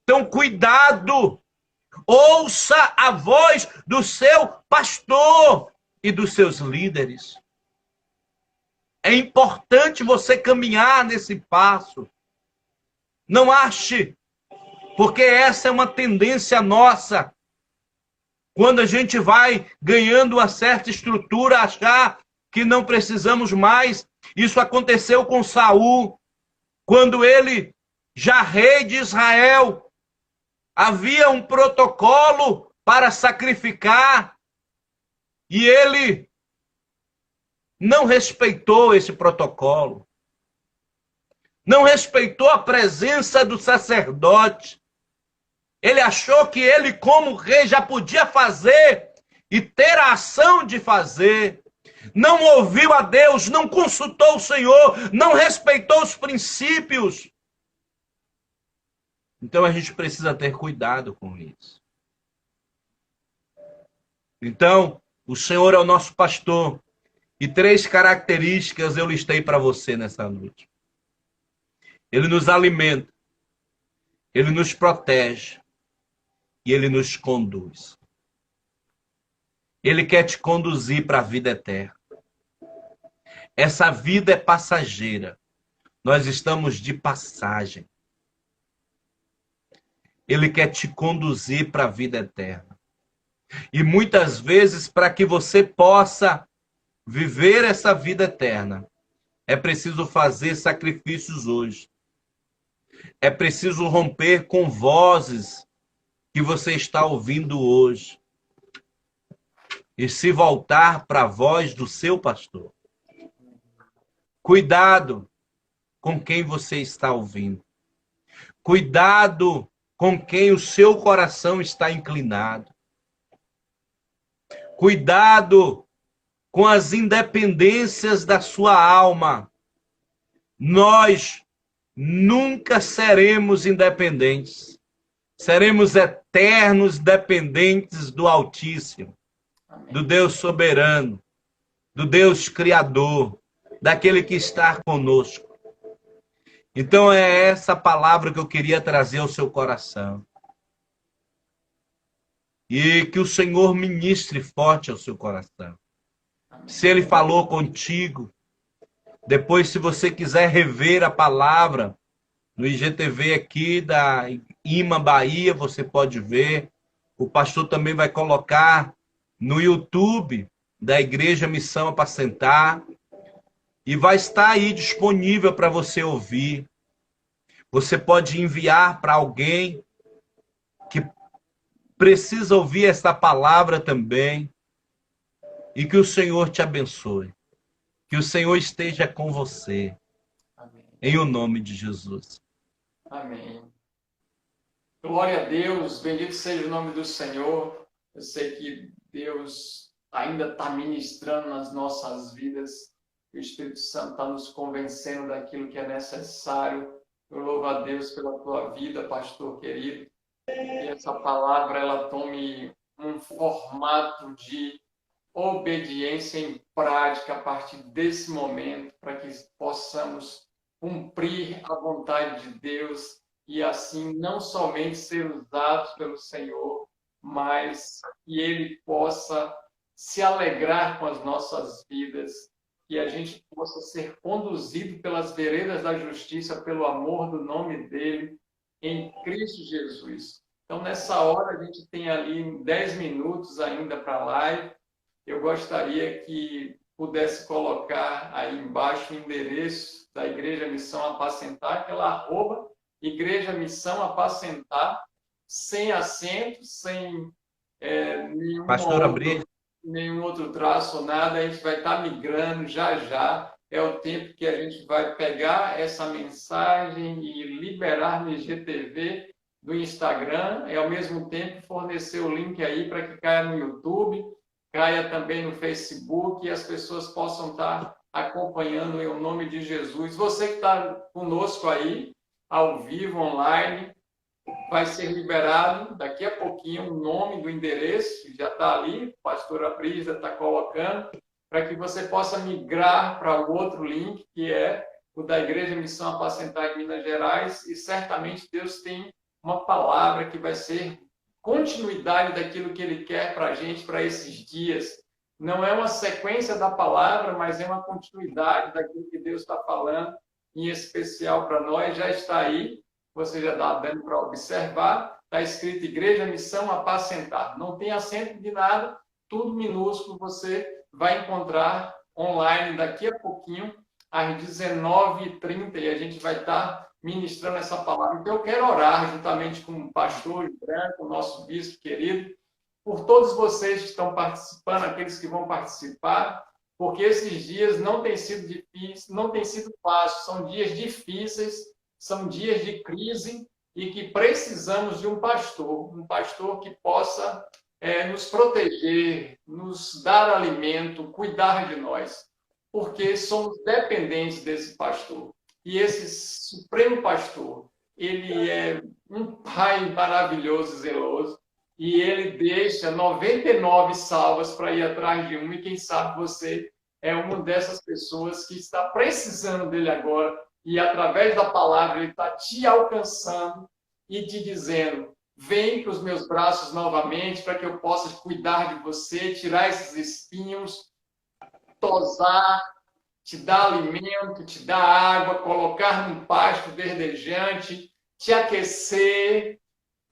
Então, cuidado! Ouça a voz do seu pastor e dos seus líderes. É importante você caminhar nesse passo. Não ache Porque essa é uma tendência nossa. Quando a gente vai ganhando uma certa estrutura, achar que não precisamos mais. Isso aconteceu com Saul, quando ele, já rei de Israel, havia um protocolo para sacrificar e ele não respeitou esse protocolo. Não respeitou a presença do sacerdote. Ele achou que ele, como rei, já podia fazer e ter a ação de fazer. Não ouviu a Deus, não consultou o Senhor, não respeitou os princípios. Então a gente precisa ter cuidado com isso. Então, o Senhor é o nosso pastor. E 3 características eu listei para você nessa noite. Ele nos alimenta, ele nos protege e ele nos conduz. Ele quer te conduzir para a vida eterna. Essa vida é passageira. Nós estamos de passagem. Ele quer te conduzir para a vida eterna. E muitas vezes, para que você possa viver essa vida eterna, é preciso fazer sacrifícios hoje. É preciso romper com vozes que você está ouvindo hoje. E se voltar para a voz do seu pastor. Cuidado com quem você está ouvindo. Cuidado com quem o seu coração está inclinado. Cuidado com as independências da sua alma. Nós nunca seremos independentes. Seremos eternos dependentes do Altíssimo, do Deus soberano, do Deus criador, daquele que está conosco. Então é essa palavra que eu queria trazer ao seu coração. E que o Senhor ministre forte ao seu coração. Se Ele falou contigo, depois, se você quiser rever a palavra no IGTV aqui da IMA Bahia, você pode ver. O pastor também vai colocar no YouTube da Igreja Missão Apacentar. E vai estar aí disponível para você ouvir. Você pode enviar para alguém que precisa ouvir essa palavra também. E que o Senhor te abençoe. Que o Senhor esteja com você. Amém. Em o nome de Jesus. Amém. Glória a Deus, bendito seja o nome do Senhor. Eu sei que Deus ainda está ministrando nas nossas vidas. O Espírito Santo está nos convencendo daquilo que é necessário. Eu louvo a Deus pela tua vida, pastor querido. Que essa palavra ela tome um formato de obediência em prática a partir desse momento, para que possamos cumprir a vontade de Deus e assim não somente ser usados pelo Senhor, mas que Ele possa se alegrar com as nossas vidas, que a gente possa ser conduzido pelas veredas da justiça, pelo amor do nome dEle, em Cristo Jesus. Então, nessa hora, a gente tem ali 10 minutos ainda para a live. Eu gostaria que pudesse colocar aí embaixo o endereço da Igreja Missão Apacentar, aquela @ Igreja Missão Apacentar, sem acento, sem nenhum outro traço, nada. A gente vai estar migrando já. É o tempo que a gente vai pegar essa mensagem e liberar no IGTV do Instagram e, ao mesmo tempo, fornecer o link aí para que caia no YouTube, caia também no Facebook e as pessoas possam estar acompanhando em nome de Jesus. Você que está conosco aí, ao vivo, online, vai ser liberado daqui a pouquinho o nome do endereço, já está ali, a pastora Brisa está colocando, para que você possa migrar para o outro link, que é o da Igreja Missão Apacentar de Minas Gerais, e certamente Deus tem uma palavra que vai ser continuidade daquilo que Ele quer para a gente, para esses dias. Não é uma sequência da palavra, mas é uma continuidade daquilo que Deus está falando, em especial para nós. Já está aí você já está dando para observar, está escrito Igreja Missão Apacentar. Não tem acento de nada, tudo minúsculo, você vai encontrar online daqui a pouquinho, às 19h30, e a gente vai estar ministrando essa palavra. Então, eu quero orar juntamente com o pastor Branco, o nosso bispo querido, por todos vocês que estão participando, aqueles que vão participar, porque esses dias não têm sido difíceis, não têm sido fáceis, são dias difíceis, são dias de crise e que precisamos de um pastor que possa nos proteger, nos dar alimento, cuidar de nós, porque somos dependentes desse pastor. E esse supremo pastor, ele é um pai maravilhoso, zeloso, e ele deixa 99 salvas para ir atrás de um, e quem sabe você é uma dessas pessoas que está precisando dele agora, e através da palavra ele está te alcançando e te dizendo: vem para os meus braços novamente, para que eu possa cuidar de você, tirar esses espinhos, tosar, te dar alimento, te dar água, colocar num pasto verdejante, te aquecer,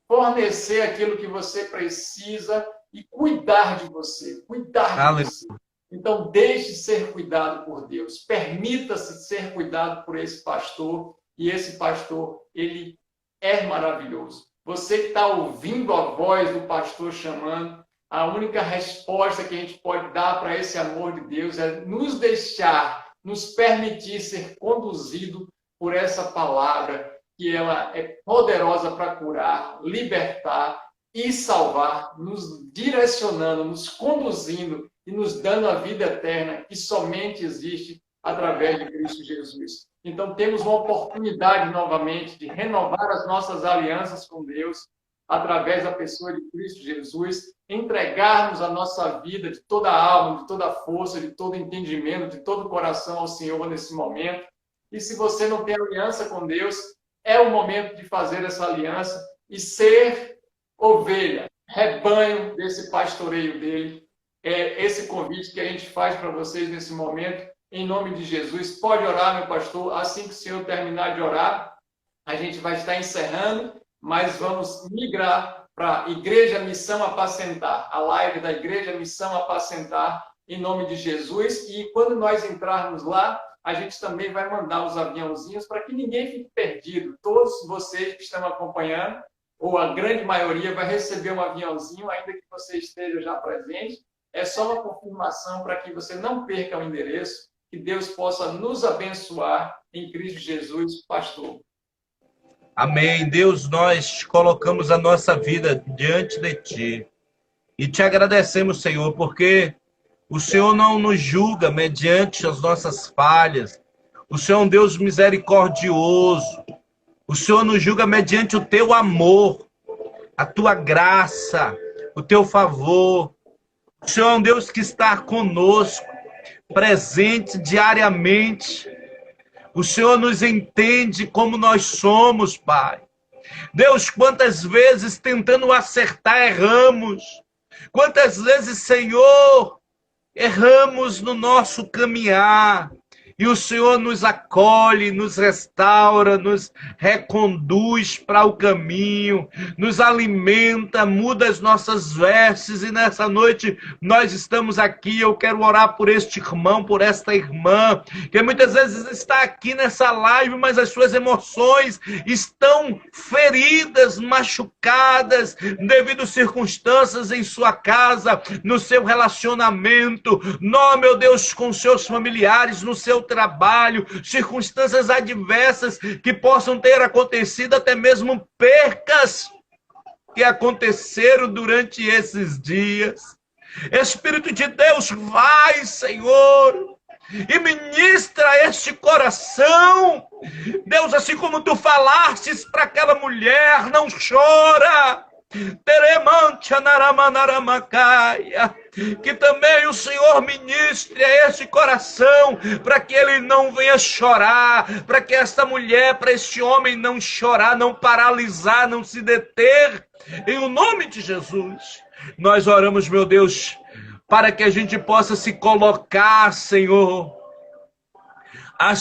fornecer aquilo que você precisa e cuidar de você, cuidar de você. Então, deixe ser cuidado por Deus, permita-se ser cuidado por esse pastor, e esse pastor, ele é maravilhoso. Você que está ouvindo a voz do pastor chamando, a única resposta que a gente pode dar para esse amor de Deus é nos deixar, nos permitir ser conduzido por essa palavra, que ela é poderosa para curar, libertar e salvar, nos direcionando, nos conduzindo e nos dando a vida eterna que somente existe através de Cristo Jesus. Então, temos uma oportunidade novamente de renovar as nossas alianças com Deus através da pessoa de Cristo Jesus, entregarmos a nossa vida de toda a alma, de toda a força, de todo entendimento, de todo o coração ao Senhor nesse momento. E se você não tem aliança com Deus, é o momento de fazer essa aliança e ser ovelha, rebanho desse pastoreio dele. É esse convite que a gente faz para vocês nesse momento, em nome de Jesus. Pode orar, meu pastor. Assim que o senhor terminar de orar, a gente vai estar encerrando, mas vamos migrar para a Igreja Missão Apacentar, a live da Igreja Missão Apacentar, em nome de Jesus. E quando nós entrarmos lá, a gente também vai mandar os aviãozinhos para que ninguém fique perdido. Todos vocês que estão acompanhando, ou a grande maioria, vai receber um aviãozinho, ainda que você esteja já presente. É só uma confirmação para que você não perca o endereço, que Deus possa nos abençoar em Cristo Jesus, pastor. Amém. Deus, nós colocamos a nossa vida diante de Ti e te agradecemos, Senhor, porque o Senhor não nos julga mediante as nossas falhas. O Senhor é um Deus misericordioso. O Senhor nos julga mediante o Teu amor, a Tua graça, o Teu favor. O Senhor é um Deus que está conosco, presente diariamente. O Senhor nos entende como nós somos, Pai. Deus, quantas vezes tentando acertar erramos. Quantas vezes, Senhor, erramos no nosso caminhar. E o Senhor nos acolhe, nos restaura, nos reconduz para o caminho, nos alimenta, muda as nossas vestes. E nessa noite nós estamos aqui. Eu quero orar por este irmão, por esta irmã, que muitas vezes está aqui nessa live, mas as suas emoções estão feridas, machucadas, devido a circunstâncias em sua casa, no seu relacionamento, meu Deus, com seus familiares, no seu trabalho, circunstâncias adversas que possam ter acontecido, até mesmo percas que aconteceram durante esses dias. Espírito de Deus, vai, Senhor, e ministra este coração. Deus, assim como tu falastes para aquela mulher, não chora. Que também o Senhor ministre a este coração, para que ele não venha chorar, para que esta mulher, para este homem não chorar, não paralisar, não se deter. Em o nome de Jesus, nós oramos, meu Deus, para que a gente possa se colocar, Senhor, a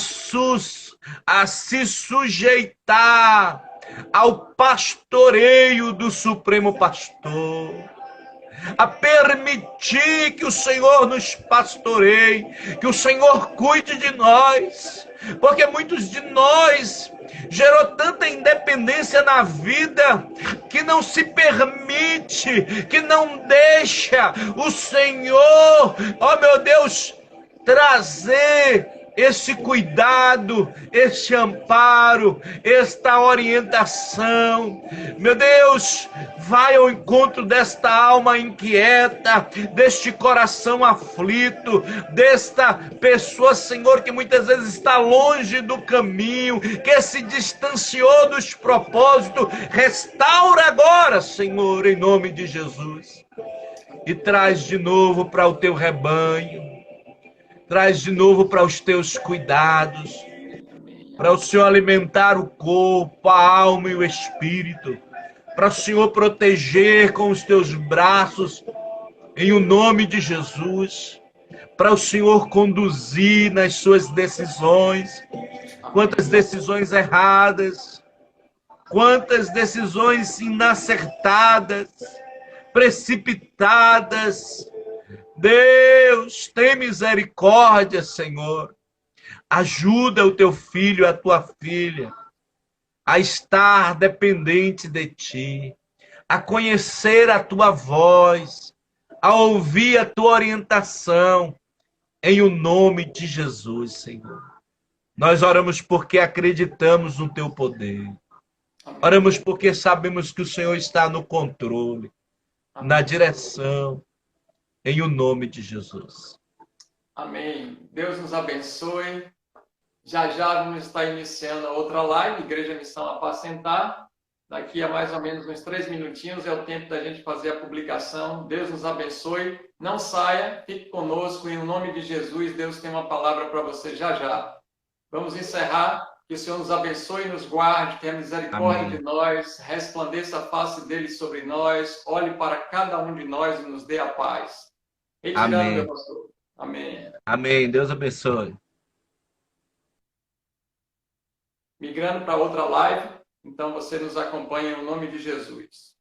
se sujeitar ao pastoreio do Supremo Pastor, a permitir que o Senhor nos pastoreie, que o Senhor cuide de nós, porque muitos de nós gerou tanta independência na vida que não se permite, que não deixa o Senhor, ó meu Deus, trazer esse cuidado, esse amparo, esta orientação. Meu Deus, vai ao encontro desta alma inquieta, deste coração aflito, desta pessoa, Senhor, que muitas vezes está longe do caminho, que se distanciou dos propósitos. Restaura agora, Senhor, em nome de Jesus, e traz de novo para o teu rebanho. Traz de novo para os teus cuidados, para o Senhor alimentar o corpo, a alma e o espírito, para o Senhor proteger com os teus braços, em o nome de Jesus, para o Senhor conduzir nas suas decisões. Quantas decisões erradas, quantas decisões inacertadas, precipitadas. Deus, tem misericórdia, Senhor. Ajuda o teu filho, a tua filha, a estar dependente de ti, a conhecer a tua voz, a ouvir a tua orientação, em o nome de Jesus, Senhor. Nós oramos porque acreditamos no teu poder. Oramos porque sabemos que o Senhor está no controle, na direção, em o nome de Jesus. Amém. Deus nos abençoe. Já já vamos estar iniciando a outra live, Igreja Missão Apacentar. Daqui a mais ou menos uns 3 minutinhos é o tempo da gente fazer a publicação. Deus nos abençoe. Não saia, fique conosco. Em nome de Jesus, Deus tem uma palavra para você já já. Vamos encerrar. Que o Senhor nos abençoe e nos guarde, tenha misericórdia de nós, resplandeça a face dele sobre nós, olhe para cada um de nós e nos dê a paz. Retirando, Amém. meu pastor. Amém. Amém. Deus abençoe. Migrando para outra live, então você nos acompanha no nome de Jesus.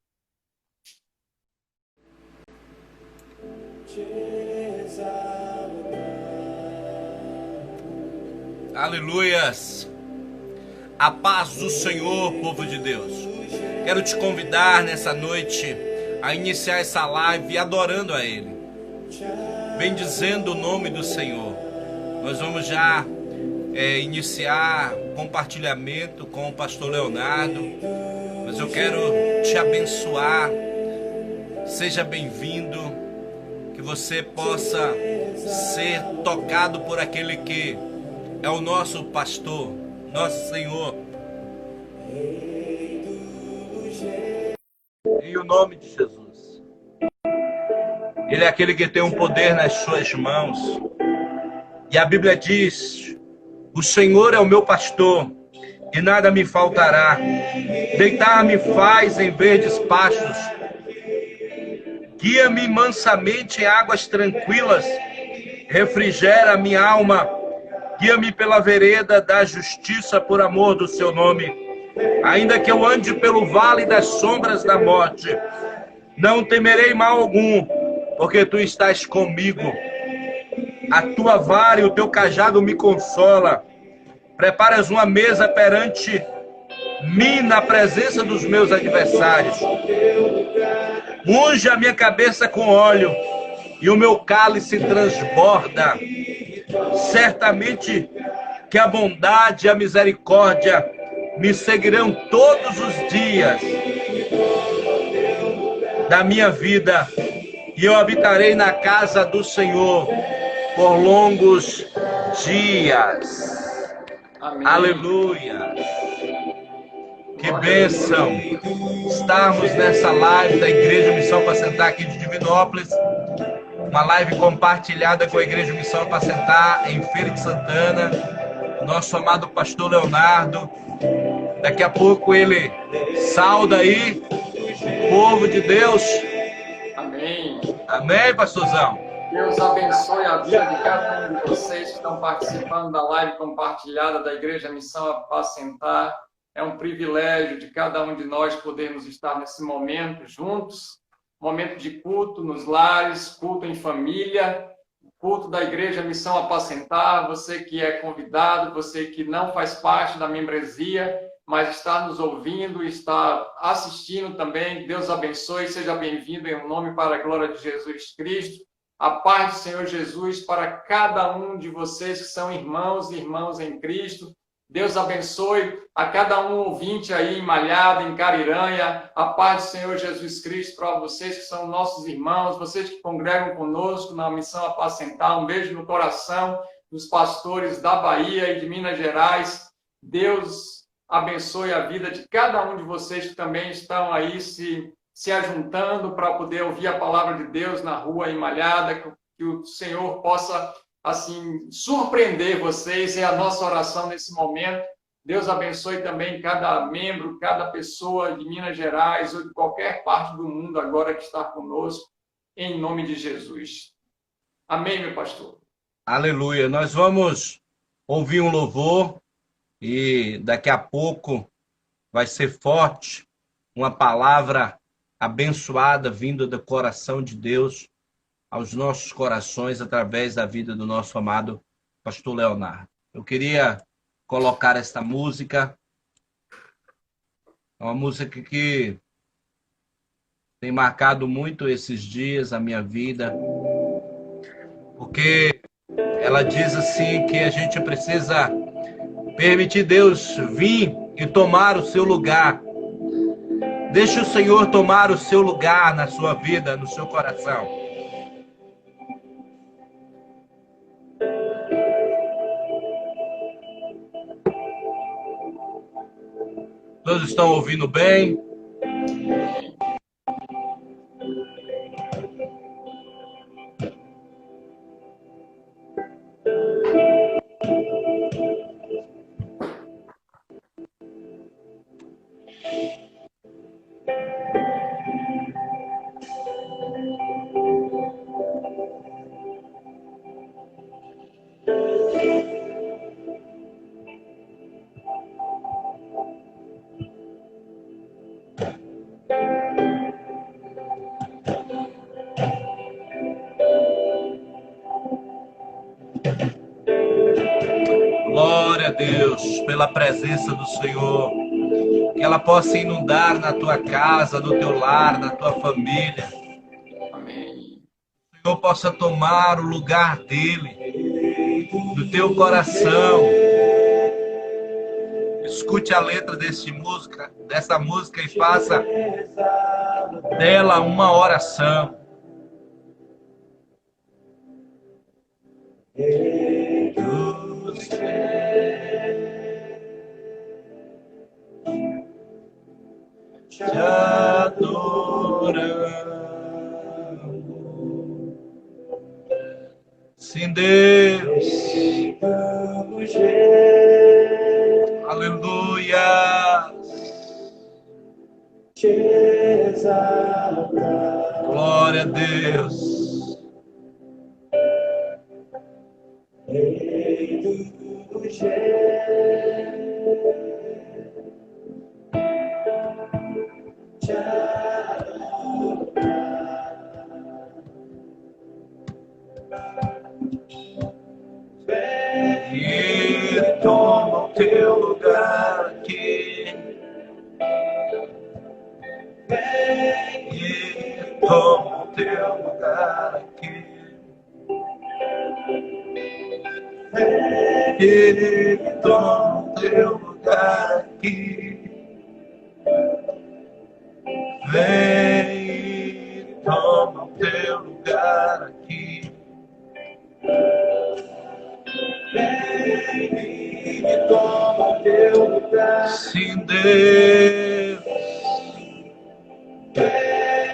Aleluias. A paz do Senhor, povo de Deus. Quero te convidar nessa noite a iniciar essa live adorando a Ele, bendizendo o nome do Senhor. Nós vamos já iniciar compartilhamento com o pastor Leonardo, mas eu quero te abençoar. Seja bem-vindo, que você possa ser tocado por aquele que é o nosso pastor, nosso Senhor. Em o nome de Jesus. Ele é aquele que tem um poder nas suas mãos. E a Bíblia diz: o Senhor é o meu pastor, e nada me faltará. Deitar-me faz em verdes pastos. Guia-me mansamente em águas tranquilas. Refrigera minha alma. Guia-me pela vereda da justiça por amor do seu nome. Ainda que eu ande pelo vale das sombras da morte, não temerei mal algum, porque tu estás comigo. A tua vara e o teu cajado me consola. Preparas uma mesa perante mim na presença dos meus adversários. Unge a minha cabeça com óleo e o meu cálice transborda. Certamente que a bondade e a misericórdia me seguirão todos os dias da minha vida, e eu habitarei na casa do Senhor por longos dias. Amém. Aleluia. Que bênção estarmos nessa live da Igreja Missão Apacentar aqui de Divinópolis. Uma live compartilhada com a Igreja Missão Apacentar em Feira de Santana. Nosso amado pastor Leonardo. Daqui a pouco ele sauda aí o povo de Deus. Amém. Amém, pastorzão? Deus abençoe a vida de cada um de vocês que estão participando da live compartilhada da Igreja Missão Apacentar. É um privilégio de cada um de nós podermos estar nesse momento juntos, momento de culto nos lares, culto em família, culto da Igreja Missão Apacentar. Você que é convidado, você que não faz parte da membresia, mas está nos ouvindo, está assistindo também, Deus abençoe, seja bem-vindo em nome para a glória de Jesus Cristo. A paz do Senhor Jesus para cada um de vocês que são irmãos e irmãs em Cristo. Deus abençoe a cada um ouvinte aí em Malhada, em Cariranha. A paz do Senhor Jesus Cristo para vocês que são nossos irmãos, vocês que congregam conosco na Missão Apacentar. Um beijo no coração dos pastores da Bahia e de Minas Gerais. Deus abençoe a vida de cada um de vocês que também estão aí se ajuntando para poder ouvir a palavra de Deus na rua em Malhada. Que o Senhor possa assim, surpreender vocês, é a nossa oração nesse momento. Deus abençoe também cada membro, cada pessoa de Minas Gerais ou de qualquer parte do mundo agora que está conosco, em nome de Jesus. Amém, meu pastor? Aleluia. Nós vamos ouvir um louvor e daqui a pouco vai ser forte uma palavra abençoada vinda do coração de Deus aos nossos corações através da vida do nosso amado pastor Leonardo. Eu queria colocar esta música, é uma música que tem marcado muito esses dias a minha vida, porque ela diz assim que a gente precisa permitir Deus vir e tomar o seu lugar. Deixe o Senhor tomar o seu lugar na sua vida, no seu coração. Todos estão ouvindo bem? Glória a Deus pela presença do Senhor. Que ela possa inundar na tua casa, no teu lar, na tua família. Amém. Que o Senhor possa tomar o lugar dele, do teu coração. Escute a letra dessa música e faça dela uma oração. Te adorando, sim, Deus, aleluia, glória a Deus. E toma o teu lugar aqui. E toma o teu lugar aqui. E toma o teu lugar aqui. Vem e toma o teu lugar aqui. Vem e toma o teu lugar. Sim, Deus.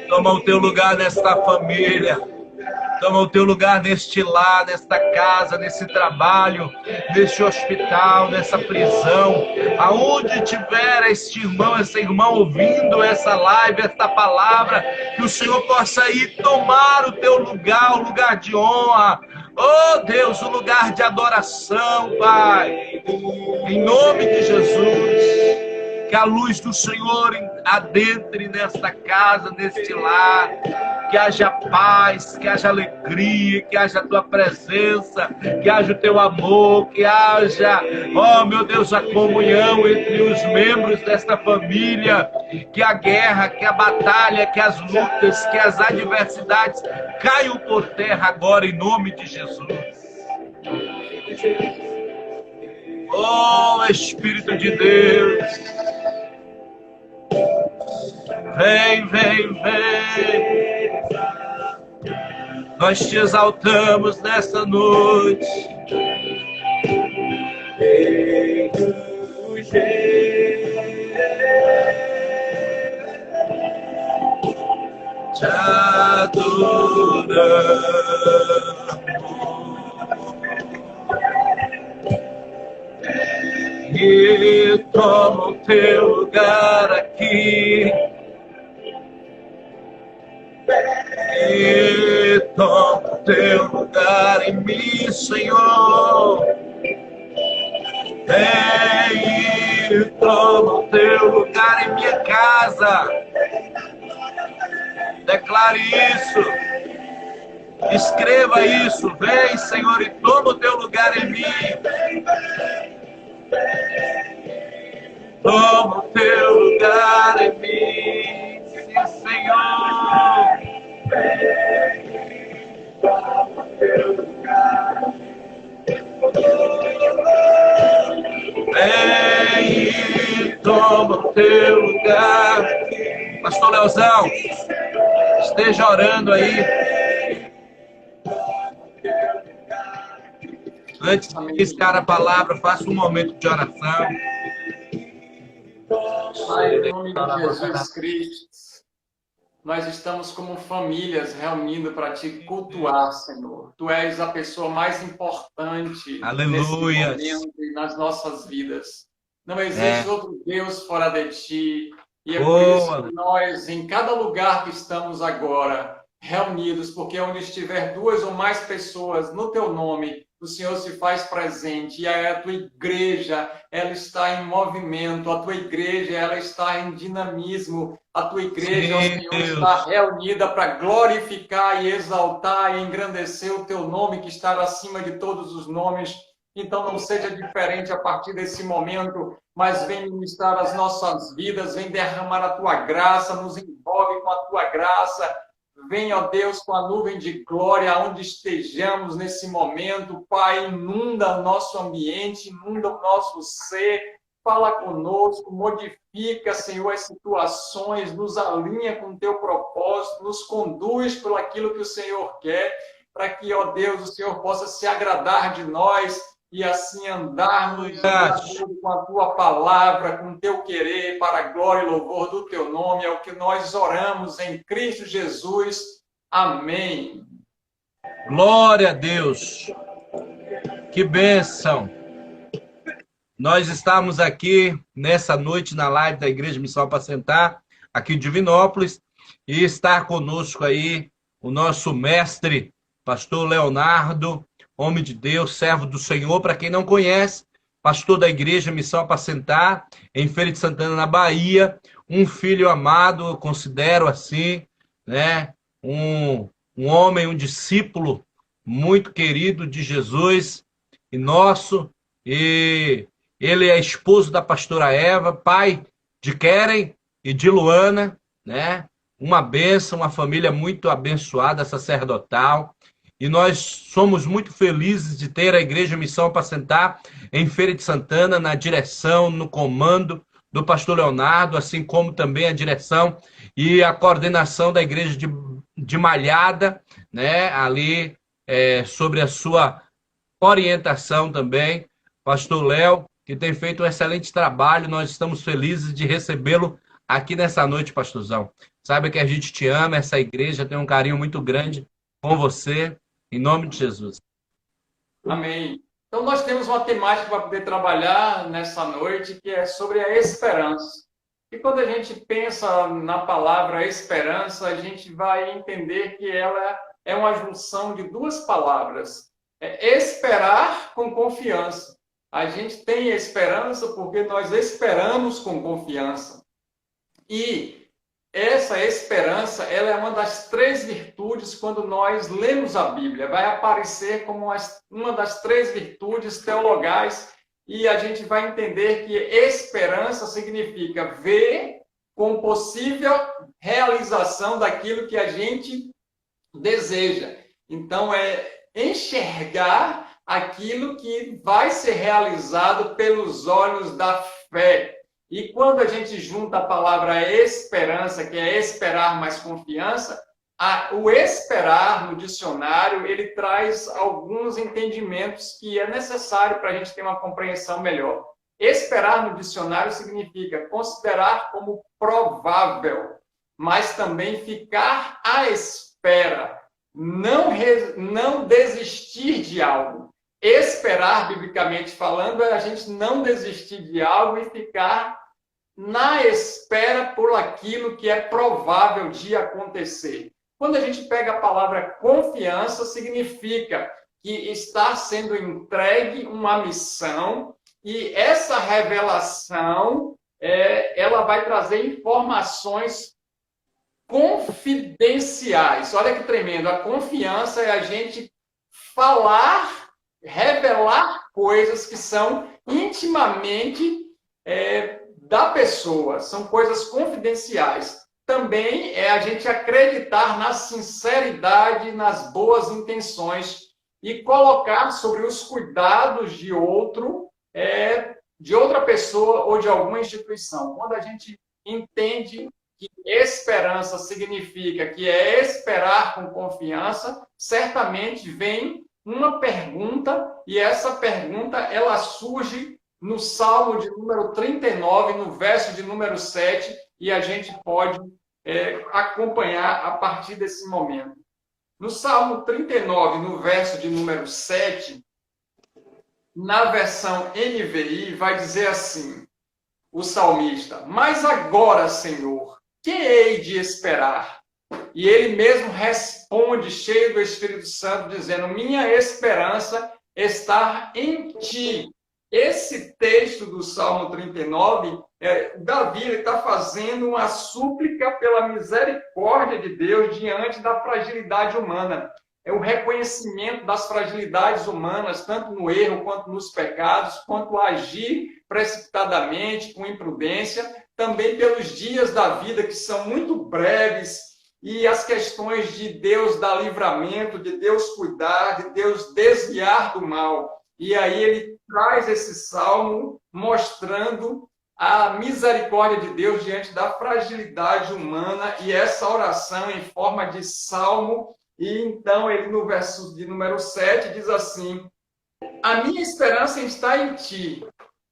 Toma o teu lugar nesta família. Toma o teu lugar neste lar, nesta casa, nesse trabalho, neste hospital, nessa prisão. Aonde tiver este irmão, essa irmã ouvindo essa live, esta palavra, que o Senhor possa ir tomar o teu lugar, o lugar de honra. Oh Deus, o lugar de adoração, Pai. Em nome de Jesus. Que a luz do Senhor adentre nesta casa, neste lar. Que haja paz, que haja alegria, que haja a tua presença, que haja o teu amor, que haja, oh meu Deus, a comunhão entre os membros desta família. Que a guerra, que a batalha, que as lutas, que as adversidades caiam por terra agora em nome de Jesus. Oh Espírito de Deus, vem, vem, vem. Nós te exaltamos nesta noite. Te adoramos. E toma o teu lugar aqui. E toma o teu lugar em mim, Senhor. Vem e toma o teu lugar em minha casa. Declare isso. Escreva isso. Vem, Senhor, e toma o teu lugar em mim. Toma o teu lugar em mim. Sim, Senhor. Toma o teu lugar. Vem e toma o teu lugar. Pastor Leozão, esteja orando aí. Antes de iniciar a palavra, faça um momento de oração. Pai, em nome de Jesus Cristo, nós estamos como famílias reunindo para te cultuar, Senhor. Tu és a pessoa mais importante Aleluia. nesse momento e nas nossas vidas. Não existe outro Deus fora de ti. E é por isso que nós, em cada lugar que estamos agora, reunidos, porque onde estiver duas ou mais pessoas no teu nome, o Senhor se faz presente. E a tua igreja, ela está em movimento. A tua igreja, ela está em dinamismo. A tua igreja, Sim, Senhor, está reunida para glorificar e exaltar e engrandecer o teu nome, que está acima de todos os nomes. Então não seja diferente a partir desse momento, mas vem ministrar as nossas vidas, vem derramar a tua graça, nos envolve com a tua graça. Vem, ó Deus, com a nuvem de glória, aonde estejamos nesse momento. Pai, inunda o nosso ambiente, inunda o nosso ser. Fala conosco, modifica, Senhor, as situações, nos alinha com o teu propósito, nos conduz por aquilo que o Senhor quer, para que, ó Deus, o Senhor possa se agradar de nós e assim andarmos de acordo com a tua palavra, com o teu querer, para a glória e louvor do teu nome. É o que nós oramos em Cristo Jesus. Amém. Glória a Deus. Que bênção. Nós estamos aqui nessa noite na live da Igreja Missão Apacentar, aqui em Divinópolis, e está conosco aí o nosso mestre, pastor Leonardo, homem de Deus, servo do Senhor. Para quem não conhece, pastor da Igreja Missão Apacentar, em Feira de Santana, na Bahia, um filho amado, eu considero assim, né? Um homem, um discípulo muito querido de Jesus e nosso, e ele é esposo da pastora Eva, pai de Keren e de Luana, né? Uma bênção, uma família muito abençoada, sacerdotal. E nós somos muito felizes de ter a Igreja Missão Apacentar em Feira de Santana, na direção, no comando do pastor Leonardo, assim como também a direção e a coordenação da Igreja de Malhada, né? Ali, sobre a sua orientação também, pastor Léo, que tem feito um excelente trabalho. Nós estamos felizes de recebê-lo aqui nessa noite, pastorzão. Sabe que a gente te ama, essa igreja tem um carinho muito grande com você. Em nome de Jesus. Amém. Então, nós temos uma temática para poder trabalhar nessa noite, que é sobre a esperança. E quando a gente pensa na palavra esperança, a gente vai entender que ela é uma junção de duas palavras. É esperar com confiança. A gente tem esperança porque nós esperamos com confiança. E essa esperança, ela é uma das 3 virtudes quando nós lemos a Bíblia. Vai aparecer como uma das 3 virtudes teologais e a gente vai entender que esperança significa ver com possível realização daquilo que a gente deseja. Então, é enxergar aquilo que vai ser realizado pelos olhos da fé. E quando a gente junta a palavra esperança, que é esperar mais confiança, o esperar no dicionário, ele traz alguns entendimentos que é necessário para a gente ter uma compreensão melhor. Esperar no dicionário significa considerar como provável, mas também ficar à espera, não desistir de algo. Esperar, biblicamente falando, é a gente não desistir de algo e ficar na espera por aquilo que é provável de acontecer. Quando a gente pega a palavra confiança, significa que está sendo entregue uma missão e essa revelação, ela vai trazer informações confidenciais. Olha que tremendo. A confiança é a gente falar, revelar coisas que são intimamente da pessoa, são coisas confidenciais. Também é a gente acreditar na sinceridade, nas boas intenções e colocar sobre os cuidados de outra pessoa ou de alguma instituição. Quando a gente entende que esperança significa que é esperar com confiança, certamente vem uma pergunta, e essa pergunta ela surge no Salmo de número 39, no verso de número 7, e a gente pode acompanhar a partir desse momento. No Salmo 39, no verso de número 7, na versão NVI, vai dizer assim, o salmista: mas agora, Senhor, que hei de esperar? E ele mesmo responde, cheio do Espírito Santo, dizendo: minha esperança está em ti. Esse texto do Salmo 39, Davi está fazendo uma súplica pela misericórdia de Deus diante da fragilidade humana. É o reconhecimento das fragilidades humanas, tanto no erro quanto nos pecados, quanto agir precipitadamente, com imprudência, também pelos dias da vida que são muito breves, e as questões de Deus dar livramento, de Deus cuidar, de Deus desviar do mal. E aí ele traz esse salmo mostrando a misericórdia de Deus diante da fragilidade humana, e essa oração em forma de salmo. E então ele, no verso de número 7, diz assim: a minha esperança está em ti,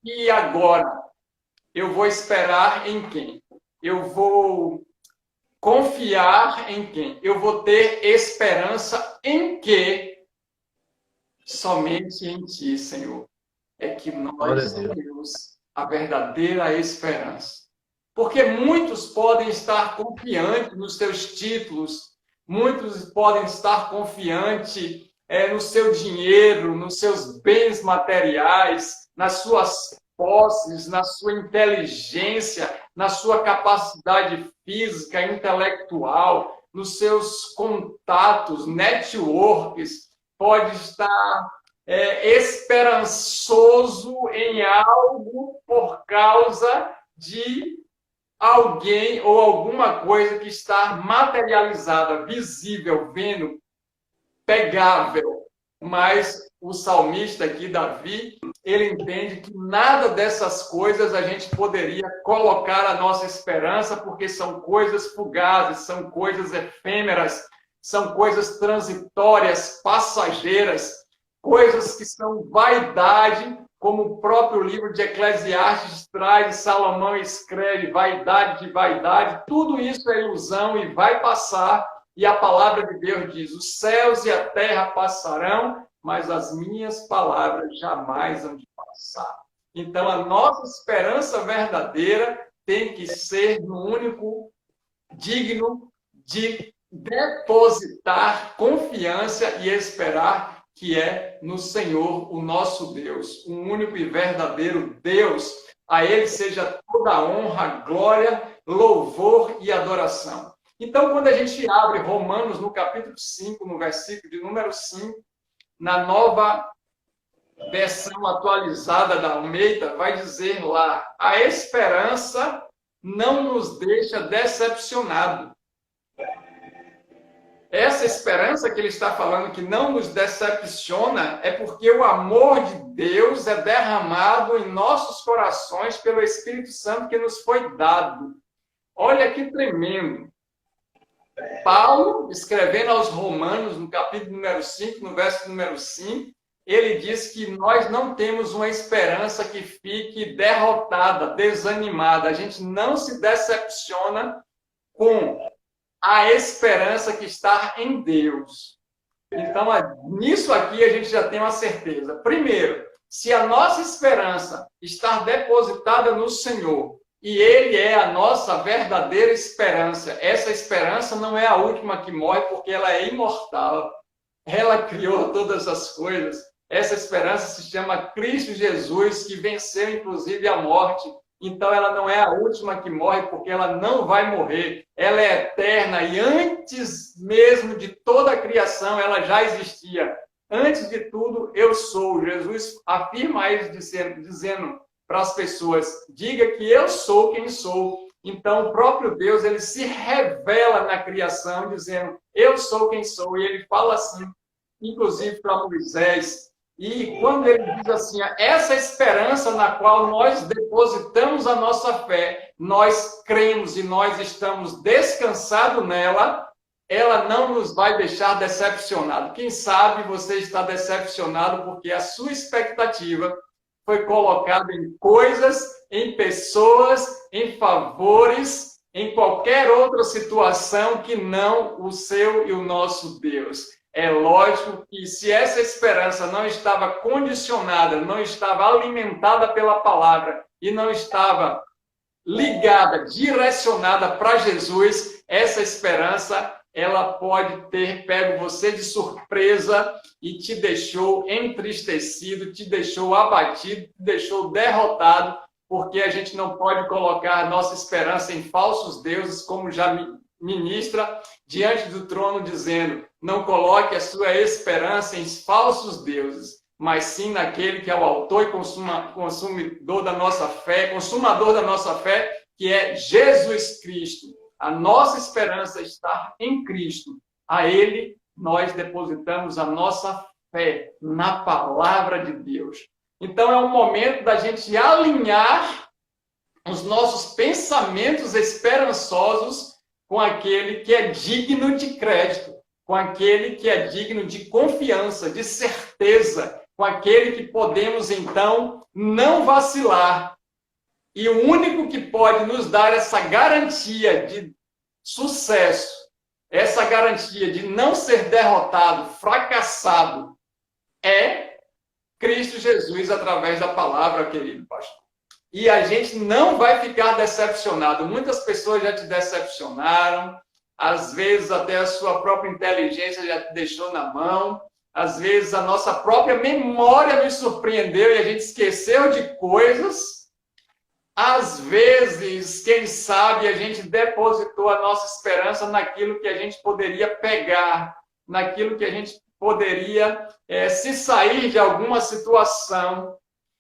e agora eu vou esperar em quem? Eu vou confiar em quem? Eu vou ter esperança em quê? Somente em ti, Senhor, é que nós temos a verdadeira esperança. Porque muitos podem estar confiantes nos seus títulos, muitos podem estar confiantes no seu dinheiro, nos seus bens materiais, nas suas posses, na sua inteligência, na sua capacidade física, intelectual, nos seus contatos, networks. Pode estar esperançoso em algo por causa de alguém ou alguma coisa que está materializada, visível, vendo, pegável. Mas o salmista aqui, Davi, ele entende que nada dessas coisas a gente poderia colocar a nossa esperança, porque são coisas fugazes, são coisas efêmeras, são coisas transitórias, passageiras, coisas que são vaidade, como o próprio livro de Eclesiastes traz, Salomão escreve, vaidade de vaidade, tudo isso é ilusão e vai passar, e a palavra de Deus diz: os céus e a terra passarão, mas as minhas palavras jamais hão de passar. Então, a nossa esperança verdadeira tem que ser no único digno de depositar confiança e esperar, que é no Senhor, o nosso Deus, o único e verdadeiro Deus. A Ele seja toda a honra, glória, louvor e adoração. Então, quando a gente abre Romanos, no capítulo 5, no versículo de número 5, na nova versão atualizada da Almeida, vai dizer lá: a esperança não nos deixa decepcionados. Essa esperança que ele está falando que não nos decepciona é porque o amor de Deus é derramado em nossos corações pelo Espírito Santo que nos foi dado. Olha que tremendo. Paulo, escrevendo aos Romanos, no capítulo número 5, no verso número 5, ele diz que nós não temos uma esperança que fique derrotada, desanimada. A gente não se decepciona com a esperança que está em Deus. Então, nisso aqui a gente já tem uma certeza. Primeiro, se a nossa esperança está depositada no Senhor, e Ele é a nossa verdadeira esperança, essa esperança não é a última que morre, porque ela é imortal. Ela criou todas as coisas. Essa esperança se chama Cristo Jesus, que venceu inclusive a morte. Então, ela não é a última que morre, porque ela não vai morrer. Ela é eterna e antes mesmo de toda a criação, ela já existia. Antes de tudo, eu sou. Jesus afirma isso dizendo para as pessoas: diga que eu sou quem sou. Então, o próprio Deus, ele se revela na criação, dizendo: eu sou quem sou. E ele fala assim, inclusive para Moisés. E quando ele diz assim, essa esperança na qual nós depositamos a nossa fé, nós cremos e nós estamos descansados nela, ela não nos vai deixar decepcionado. Quem sabe você está decepcionado porque a sua expectativa foi colocada em coisas, em pessoas, em favores, em qualquer outra situação que não o seu e o nosso Deus. É lógico que se essa esperança não estava condicionada, não estava alimentada pela palavra e não estava ligada, direcionada para Jesus, essa esperança, ela pode ter pego você de surpresa e te deixou entristecido, te deixou abatido, te deixou derrotado, porque a gente não pode colocar a nossa esperança em falsos deuses, como já ministra diante do trono, dizendo: não coloque a sua esperança em falsos deuses, mas sim naquele que é o autor e consumador da nossa fé, que é Jesus Cristo. A nossa esperança está em Cristo. A Ele nós depositamos a nossa fé na palavra de Deus. Então é um momento da gente alinhar os nossos pensamentos esperançosos com aquele que é digno de crédito, com aquele que é digno de confiança, de certeza, com aquele que podemos, então, não vacilar. E o único que pode nos dar essa garantia de sucesso, essa garantia de não ser derrotado, fracassado, é Cristo Jesus através da palavra, querido pastor. E a gente não vai ficar decepcionado. Muitas pessoas já te decepcionaram, às vezes até a sua própria inteligência já te deixou na mão, às vezes a nossa própria memória nos surpreendeu e a gente esqueceu de coisas. Às vezes, quem sabe, a gente depositou a nossa esperança naquilo que a gente poderia pegar, naquilo que a gente poderia se sair de alguma situação.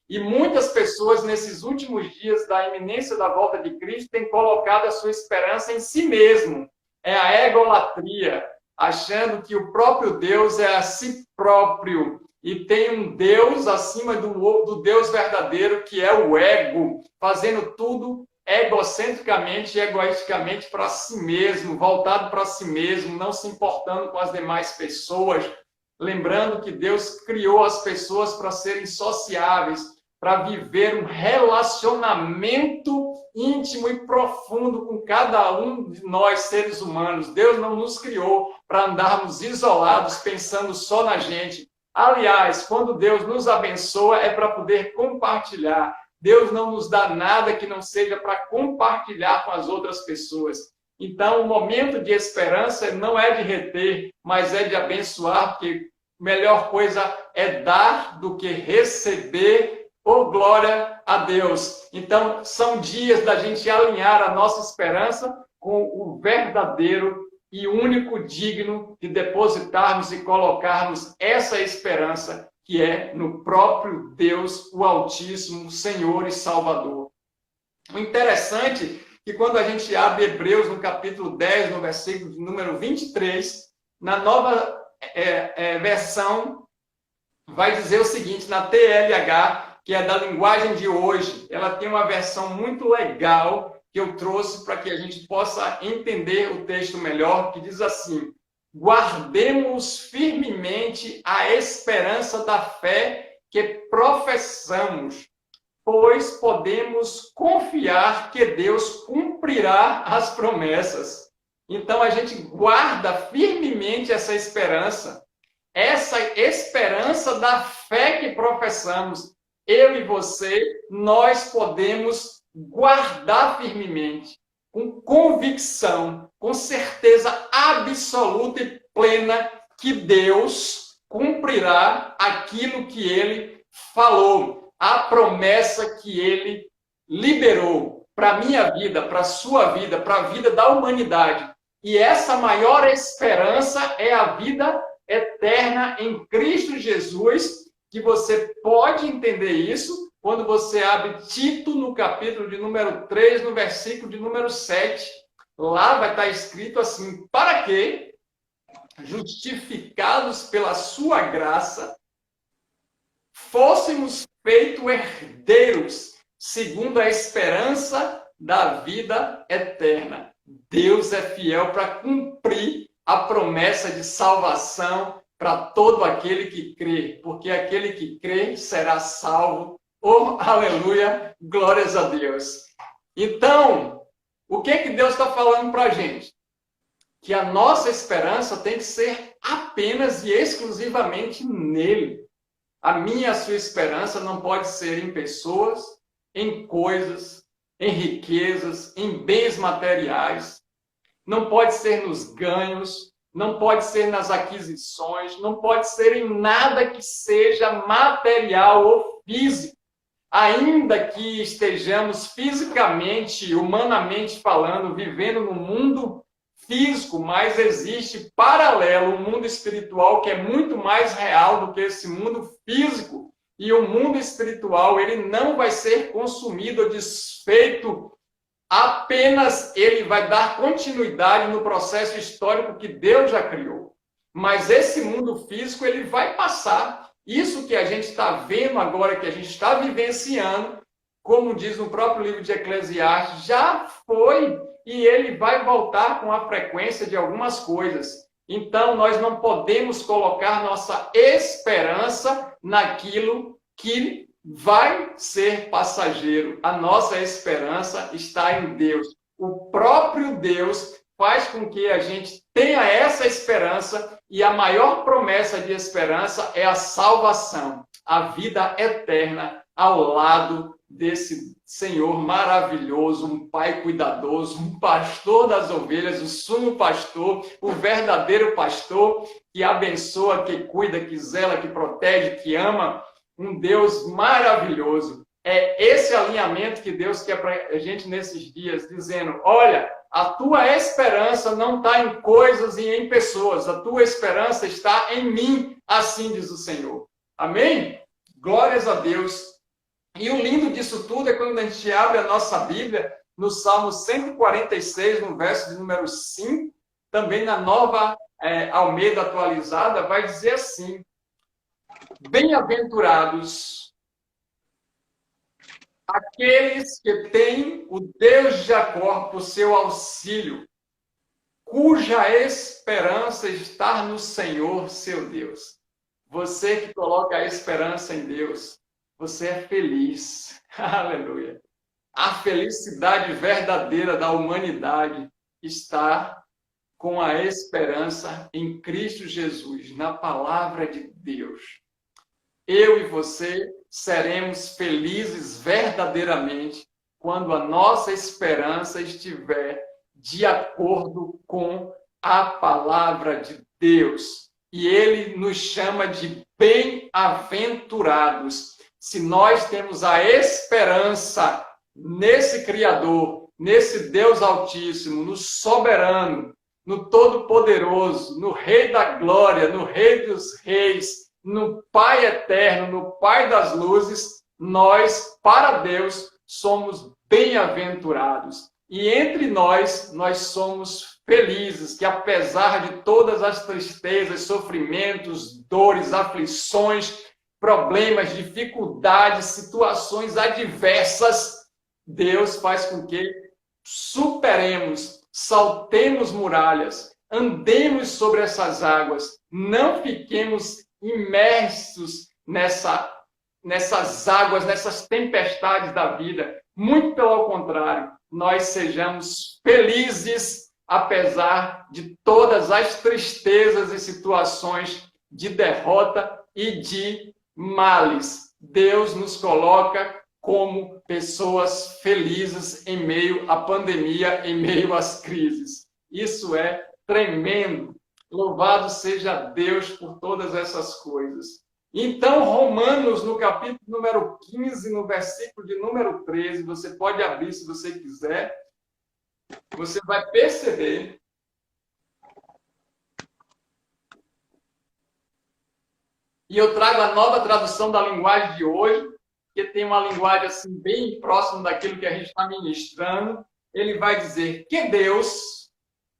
E muitas pessoas, nesses últimos dias da iminência da volta de Cristo, têm colocado a sua esperança em si mesmo. É a egolatria, achando que o próprio Deus é a si próprio e tem um Deus acima do Deus verdadeiro, que é o ego, fazendo tudo egocentricamente e egoisticamente para si mesmo, voltado para si mesmo, não se importando com as demais pessoas, lembrando que Deus criou as pessoas para serem sociáveis, para viver um relacionamento íntimo e profundo com cada um de nós, seres humanos. Deus não nos criou para andarmos isolados, pensando só na gente. Aliás, quando Deus nos abençoa, é para poder compartilhar. Deus não nos dá nada que não seja para compartilhar com as outras pessoas. Então, o momento de esperança não é de reter, mas é de abençoar, porque melhor coisa é dar do que receber. Oh, glória a Deus! Então, são dias da gente alinhar a nossa esperança com o verdadeiro e único digno de depositarmos e colocarmos essa esperança, que é no próprio Deus, o Altíssimo, Senhor e Salvador. O interessante é que quando a gente abre Hebreus no capítulo 10, no versículo de número 23, na nova versão, vai dizer o seguinte, na TLH, que é da linguagem de hoje, ela tem uma versão muito legal que eu trouxe para que a gente possa entender o texto melhor, que diz assim: guardemos firmemente a esperança da fé que professamos, pois podemos confiar que Deus cumprirá as promessas. Então a gente guarda firmemente essa esperança da fé que professamos. Eu e você, nós podemos guardar firmemente, com convicção, com certeza absoluta e plena, que Deus cumprirá aquilo que Ele falou, a promessa que Ele liberou para a minha vida, para a sua vida, para a vida da humanidade. E essa maior esperança é a vida eterna em Cristo Jesus, que você pode entender isso quando você abre Tito no capítulo de número 3, no versículo de número 7. Lá vai estar escrito assim: para que, justificados pela sua graça, fôssemos feitos herdeiros, segundo a esperança da vida eterna. Deus é fiel para cumprir a promessa de salvação para todo aquele que crê, porque aquele que crê será salvo. Oh, aleluia, glórias a Deus. Então, o que Deus está falando para a gente? Que a nossa esperança tem que ser apenas e exclusivamente nele. A minha e a sua esperança não pode ser em pessoas, em coisas, em riquezas, em bens materiais. Não pode ser nos ganhos, não pode ser nas aquisições, não pode ser em nada que seja material ou físico. Ainda que estejamos fisicamente, humanamente falando, vivendo no mundo físico, mas existe paralelo, um mundo espiritual que é muito mais real do que esse mundo físico. E o mundo espiritual, ele não vai ser consumido ou desfeito, apenas ele vai dar continuidade no processo histórico que Deus já criou. Mas esse mundo físico, ele vai passar. Isso que a gente está vendo agora, que a gente está vivenciando, como diz no próprio livro de Eclesiastes, já foi e ele vai voltar com a frequência de algumas coisas. Então, nós não podemos colocar nossa esperança naquilo que vai ser passageiro. A nossa esperança está em Deus. O próprio Deus faz com que a gente tenha essa esperança, e a maior promessa de esperança é a salvação, a vida eterna ao lado desse Senhor maravilhoso, um Pai cuidadoso, um pastor das ovelhas, o sumo pastor, o verdadeiro pastor que abençoa, que cuida, que zela, que protege, que ama, um Deus maravilhoso. É esse alinhamento que Deus quer para a gente nesses dias, dizendo: olha, a tua esperança não está em coisas e em pessoas, a tua esperança está em mim, assim diz o Senhor. Amém? Glórias a Deus. E o lindo disso tudo é quando a gente abre a nossa Bíblia, no Salmo 146, no verso de número 5, também na nova Almeida atualizada, vai dizer assim: bem-aventurados aqueles que têm o Deus de Jacó por seu auxílio, cuja esperança está no Senhor, seu Deus. Você que coloca a esperança em Deus, você é feliz. Aleluia. A felicidade verdadeira da humanidade está com a esperança em Cristo Jesus, na palavra de Deus. Eu e você seremos felizes verdadeiramente quando a nossa esperança estiver de acordo com a palavra de Deus. e ele nos chama de bem-aventurados. Se nós temos a esperança nesse Criador, nesse Deus Altíssimo, no Soberano, no Todo-Poderoso, no Rei da Glória, no Rei dos Reis, no Pai Eterno, no Pai das Luzes, nós, para Deus, somos bem-aventurados. E entre nós somos felizes, que apesar de todas as tristezas, sofrimentos, dores, aflições, problemas, dificuldades, situações adversas, Deus faz com que superemos, saltemos muralhas, andemos sobre essas águas, não fiquemos imersos nessas águas, nessas tempestades da vida. Muito pelo contrário, nós sejamos felizes, apesar de todas as tristezas e situações de derrota e de males. Deus nos coloca como pessoas felizes em meio à pandemia, em meio às crises. Isso é tremendo. Louvado seja Deus por todas essas coisas. Então, Romanos, no capítulo número 15, no versículo de número 13, você pode abrir se você quiser, você vai perceber e eu trago a nova tradução da linguagem de hoje, que tem uma linguagem assim bem próxima daquilo que a gente está ministrando. Ele vai dizer que Deus,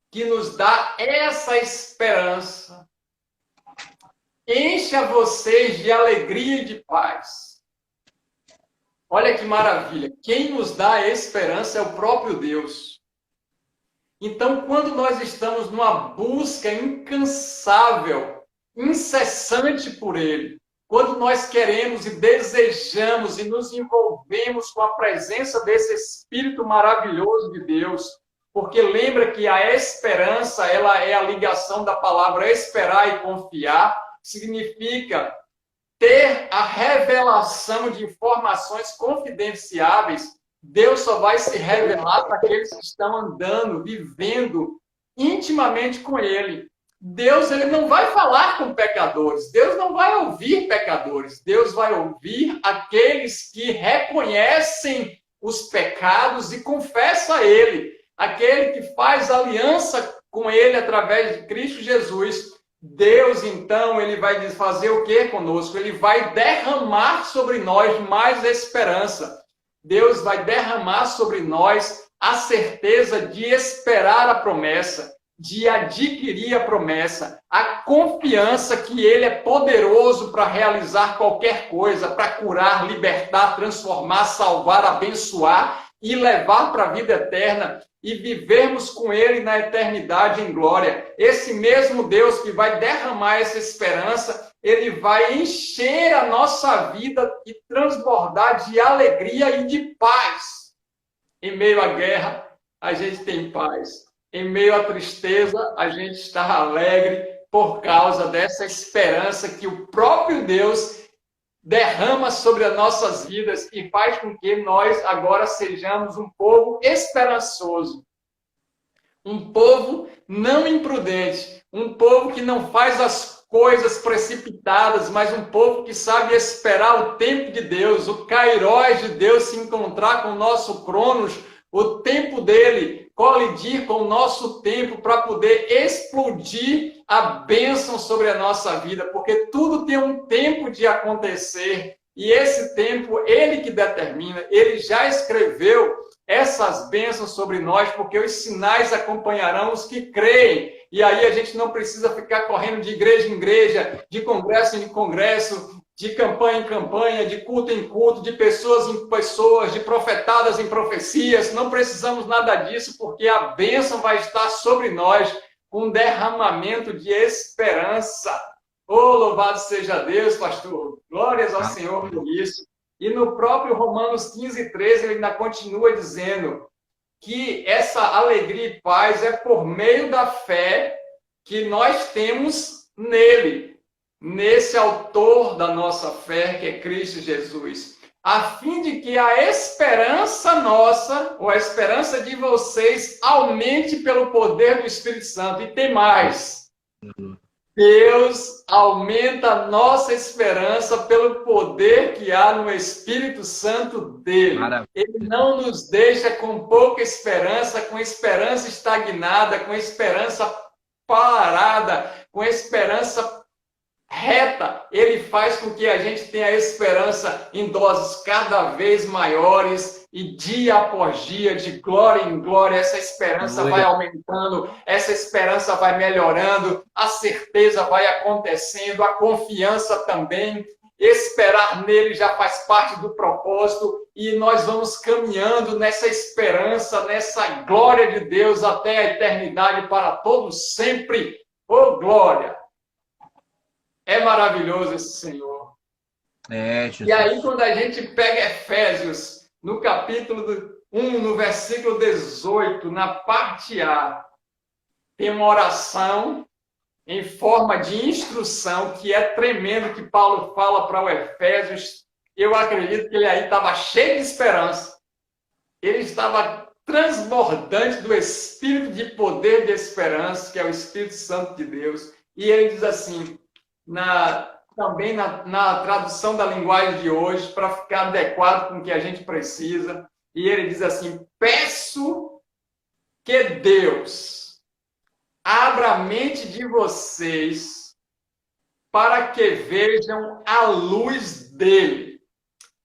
que nos dá essa esperança, encha vocês de alegria e de paz. Olha que maravilha. Quem nos dá a esperança é o próprio Deus. Então, quando nós estamos numa busca incansável, incessante por Ele, quando nós queremos e desejamos e nos envolvemos com a presença desse Espírito maravilhoso de Deus, porque lembra que a esperança, ela é a ligação da palavra esperar e confiar, significa ter a revelação de informações confidenciáveis. Deus só vai se revelar para aqueles que estão andando, vivendo intimamente com Ele. Deus, ele não vai falar com pecadores. Deus não vai ouvir pecadores. Deus vai ouvir aqueles que reconhecem os pecados e confessa a Ele. Aquele que faz aliança com Ele através de Cristo Jesus. Deus, então, ele vai fazer o que conosco? Ele vai derramar sobre nós mais esperança. Deus vai derramar sobre nós a certeza de esperar a promessa, de adquirir a promessa, a confiança que Ele é poderoso para realizar qualquer coisa, para curar, libertar, transformar, salvar, abençoar e levar para a vida eterna e vivermos com Ele na eternidade em glória. Esse mesmo Deus que vai derramar essa esperança, Ele vai encher a nossa vida e transbordar de alegria e de paz. Em meio à guerra, a gente tem paz. Em meio à tristeza, a gente está alegre por causa dessa esperança que o próprio Deus derrama sobre as nossas vidas e faz com que nós agora sejamos um povo esperançoso. Um povo não imprudente. Um povo que não faz as coisas precipitadas, mas um povo que sabe esperar o tempo de Deus, o kairós de Deus se encontrar com o nosso cronos, o tempo dele colidir com o nosso tempo para poder explodir a bênção sobre a nossa vida, porque tudo tem um tempo de acontecer e esse tempo ele que determina. Ele já escreveu essas bênçãos sobre nós, porque os sinais acompanharão os que creem. E aí a gente não precisa ficar correndo de igreja em igreja, de congresso em congresso, de campanha em campanha, de culto em culto, de pessoas em pessoas, de profetadas em profecias. Não precisamos nada disso, porque a bênção vai estar sobre nós com um derramamento de esperança. Oh, louvado seja Deus, pastor. Glórias ao Senhor por isso. E no próprio Romanos 15, 13, ele ainda continua dizendo que essa alegria e paz é por meio da fé que nós temos nele, nesse autor da nossa fé, que é Cristo Jesus, a fim de que a esperança nossa, ou a esperança de vocês, aumente pelo poder do Espírito Santo. E tem mais. Deus aumenta a nossa esperança pelo poder que há no Espírito Santo dele. Maravilha. Ele não nos deixa com pouca esperança, com esperança estagnada, com esperança parada, com esperança reta. Ele faz com que a gente tenha esperança em doses cada vez maiores e dia após dia, de glória em glória, essa esperança vai aumentando, essa esperança vai melhorando, a certeza vai acontecendo, a confiança também. Esperar nele já faz parte do propósito e nós vamos caminhando nessa esperança, nessa glória de Deus até a eternidade para todos sempre. Oh, glória! É maravilhoso esse Senhor. Jesus. E aí, quando a gente pega Efésios, no capítulo 1, no versículo 18, na parte A, tem uma oração em forma de instrução, que é tremendo, que Paulo fala para o Efésios. Eu acredito que ele aí estava cheio de esperança. Ele estava transbordante do Espírito de poder de esperança, que é o Espírito Santo de Deus. E ele diz assim, também na tradução da linguagem de hoje, para ficar adequado com o que a gente precisa. E ele diz assim, peço que Deus abra a mente de vocês para que vejam a luz dele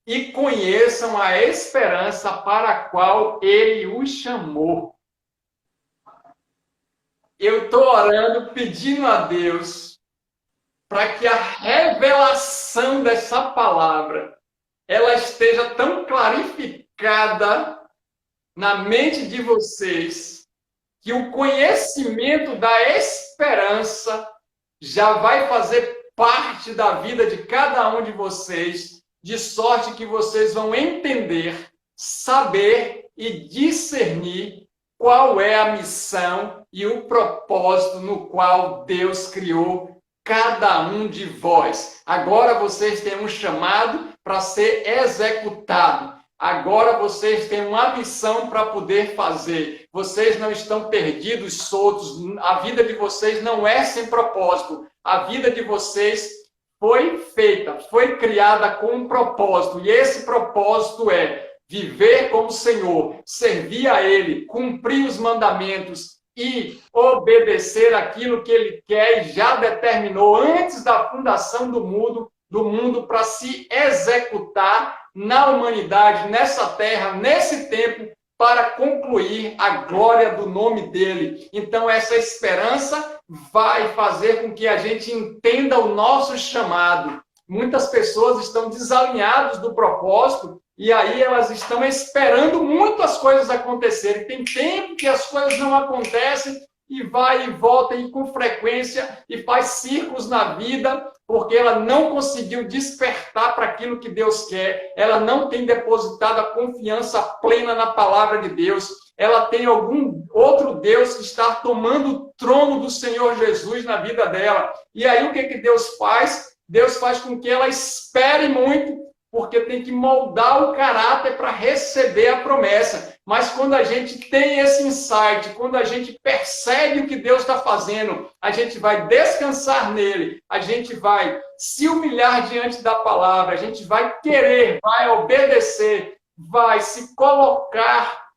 e conheçam a esperança para a qual ele os chamou. Eu estou orando, pedindo a Deus para que a revelação dessa palavra ela esteja tão clarificada na mente de vocês que o conhecimento da esperança já vai fazer parte da vida de cada um de vocês, de sorte que vocês vão entender, saber e discernir qual é a missão e o propósito no qual Deus criou cada um de vós. Agora vocês têm um chamado para ser executado. Agora vocês têm uma missão para poder fazer. Vocês não estão perdidos, soltos. A vida de vocês não é sem propósito. A vida de vocês foi feita, foi criada com um propósito. E esse propósito é viver como o Senhor, servir a Ele, cumprir os mandamentos e obedecer aquilo que Ele quer e já determinou antes da fundação do mundo para se executar na humanidade, nessa terra, nesse tempo, para concluir a glória do nome dele. Então, essa esperança vai fazer com que a gente entenda o nosso chamado. Muitas pessoas estão desalinhadas do propósito e aí elas estão esperando muito as coisas acontecerem. Tem tempo que as coisas não acontecem e vai e volta e com frequência e faz círculos na vida porque ela não conseguiu despertar para aquilo que Deus quer. Ela não tem depositado a confiança plena na palavra de Deus. Ela tem algum outro Deus que está tomando o trono do Senhor Jesus na vida dela. E aí o que Deus faz? Deus faz com que ela espere muito, porque tem que moldar o caráter para receber a promessa. Mas quando a gente tem esse insight, quando a gente percebe o que Deus está fazendo, a gente vai descansar nele, a gente vai se humilhar diante da palavra, a gente vai querer, vai obedecer, vai se colocar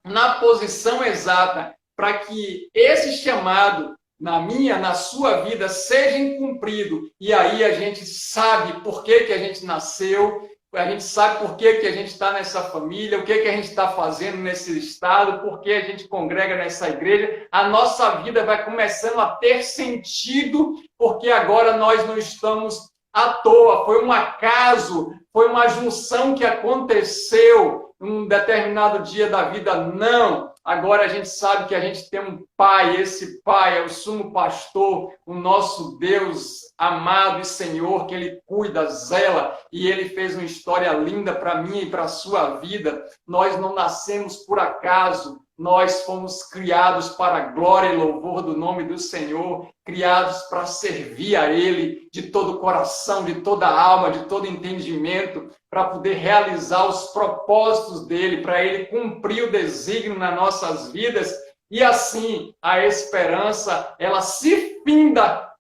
na posição exata para que esse chamado na minha, na sua vida, seja cumprido. E aí a gente sabe por que a gente nasceu, a gente sabe por que a gente está nessa família, o que a gente está fazendo nesse estado, por que a gente congrega nessa igreja. A nossa vida vai começando a ter sentido, porque agora nós não estamos à toa. Foi um acaso, foi uma junção que aconteceu um determinado dia da vida. Não. Agora a gente sabe que a gente tem um Pai, esse Pai é o sumo pastor, o nosso Deus amado e Senhor, que Ele cuida, zela, e Ele fez uma história linda para mim e para a sua vida. Nós não nascemos por acaso, nós fomos criados para a glória e louvor do nome do Senhor, criados para servir a Ele de todo o coração, de toda a alma, de todo entendimento, para poder realizar os propósitos dEle, para Ele cumprir o desígnio nas nossas vidas, e assim a esperança, ela se finda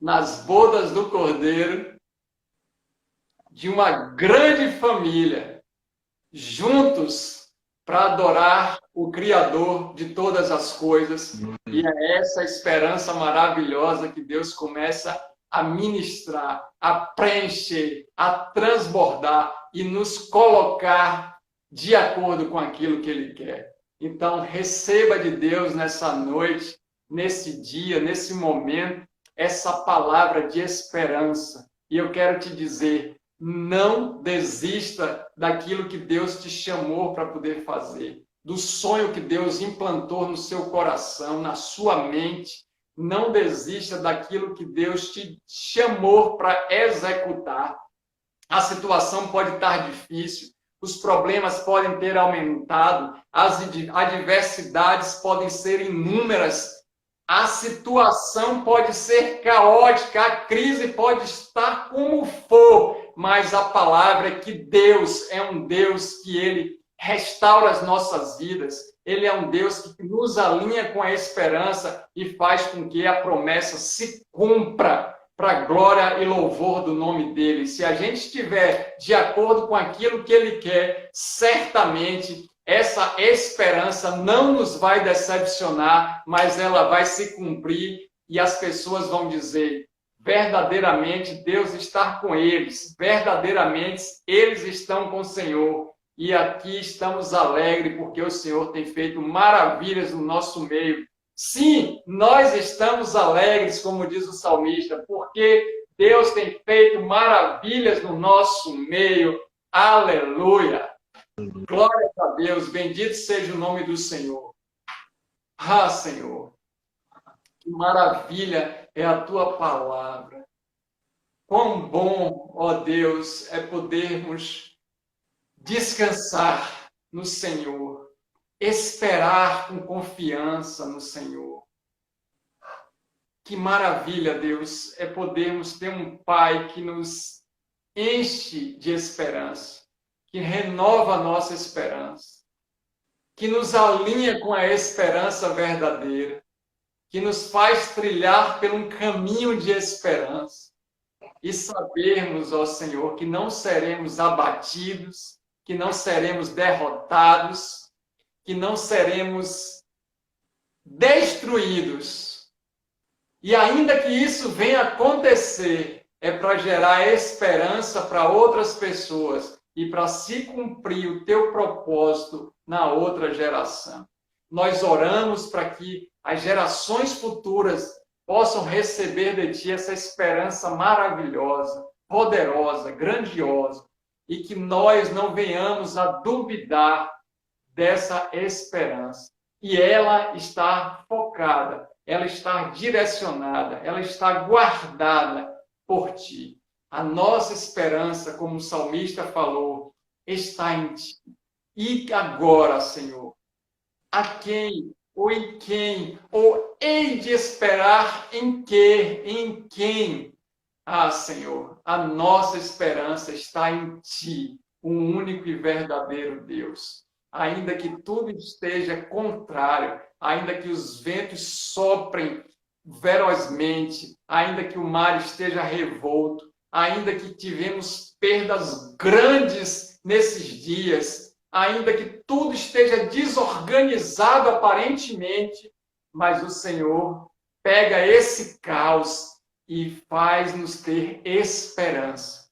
nas bodas do Cordeiro, de uma grande família, juntos para adorar o Criador de todas as coisas. E é essa esperança maravilhosa que Deus começa a ministrar, a preencher, a transbordar e nos colocar de acordo com aquilo que Ele quer. Então, receba de Deus nessa noite, nesse dia, nesse momento, essa palavra de esperança. E eu quero te dizer, não desista daquilo que Deus te chamou para poder fazer, do sonho que Deus implantou no seu coração, na sua mente. Não desista daquilo que Deus te chamou para executar. A situação pode estar difícil, os problemas podem ter aumentado, as adversidades podem ser inúmeras, a situação pode ser caótica, a crise pode estar como for, mas a palavra é que Deus é um Deus que Ele restaura as nossas vidas. Ele é um Deus que nos alinha com a esperança e faz com que a promessa se cumpra para a glória e louvor do nome dele. Se a gente estiver de acordo com aquilo que ele quer, certamente essa esperança não nos vai decepcionar, mas ela vai se cumprir e as pessoas vão dizer: verdadeiramente Deus está com eles, verdadeiramente eles estão com o Senhor. E aqui estamos alegres porque o Senhor tem feito maravilhas no nosso meio. Sim, nós estamos alegres, como diz o salmista, porque Deus tem feito maravilhas no nosso meio. Aleluia! Glória a Deus, bendito seja o nome do Senhor. Ah, Senhor, que maravilha é a tua palavra. Quão bom, ó Deus, é podermos descansar no Senhor, esperar com confiança no Senhor. Que maravilha, Deus, é podermos ter um Pai que nos enche de esperança, que renova a nossa esperança, que nos alinha com a esperança verdadeira, que nos faz trilhar por um caminho de esperança e sabermos, ó Senhor, que não seremos abatidos, que não seremos derrotados, que não seremos destruídos. E ainda que isso venha acontecer, é para gerar esperança para outras pessoas e para se cumprir o teu propósito na outra geração. Nós oramos para que as gerações futuras possam receber de ti essa esperança maravilhosa, poderosa, grandiosa, e que nós não venhamos a duvidar dessa esperança. E ela está focada, ela está direcionada, ela está guardada por ti. A nossa esperança, como o salmista falou, está em ti. E agora, Senhor, a quem ou em quem, ou hei de esperar em que, em quem? Ah, Senhor, a nossa esperança está em ti, o único e verdadeiro Deus. Ainda que tudo esteja contrário, ainda que os ventos soprem ferozmente, ainda que o mar esteja revolto, ainda que tivemos perdas grandes nesses dias, ainda que tudo esteja desorganizado aparentemente, mas o Senhor pega esse caos e faz-nos ter esperança.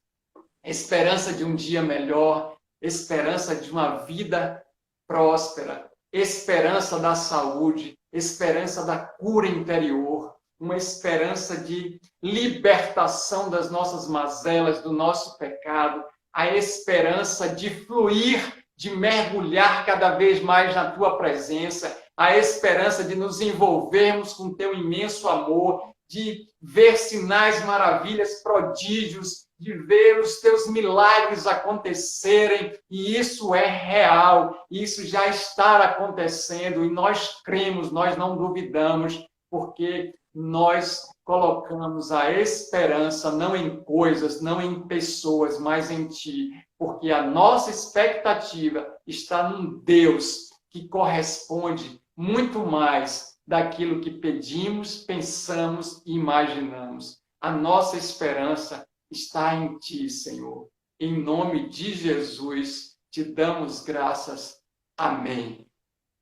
Esperança de um dia melhor, esperança de uma vida próspera, esperança da saúde, esperança da cura interior, uma esperança de libertação das nossas mazelas, do nosso pecado, a esperança de fluir, de mergulhar cada vez mais na tua presença, a esperança de nos envolvermos com teu imenso amor, de ver sinais, maravilhas, prodígios, de ver os teus milagres acontecerem, e isso é real, isso já está acontecendo, e nós cremos, nós não duvidamos, porque nós colocamos a esperança não em coisas, não em pessoas, mas em ti, porque a nossa expectativa está num Deus que corresponde muito mais daquilo que pedimos, pensamos e imaginamos. A nossa esperança está em Ti, Senhor. Em nome de Jesus, te damos graças. Amém.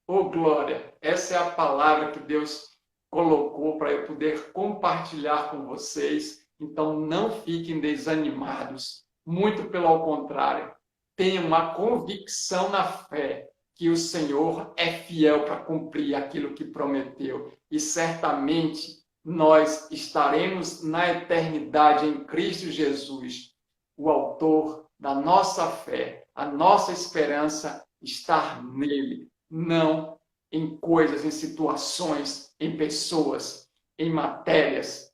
Oh, glória! Essa é a palavra que Deus colocou para eu poder compartilhar com vocês. Então, não fiquem desanimados. Muito pelo contrário. Tenham uma convicção na fé que o Senhor é fiel para cumprir aquilo que prometeu. E certamente nós estaremos na eternidade em Cristo Jesus, o autor da nossa fé. A nossa esperança está nele, não em coisas, em situações, em pessoas, em matérias.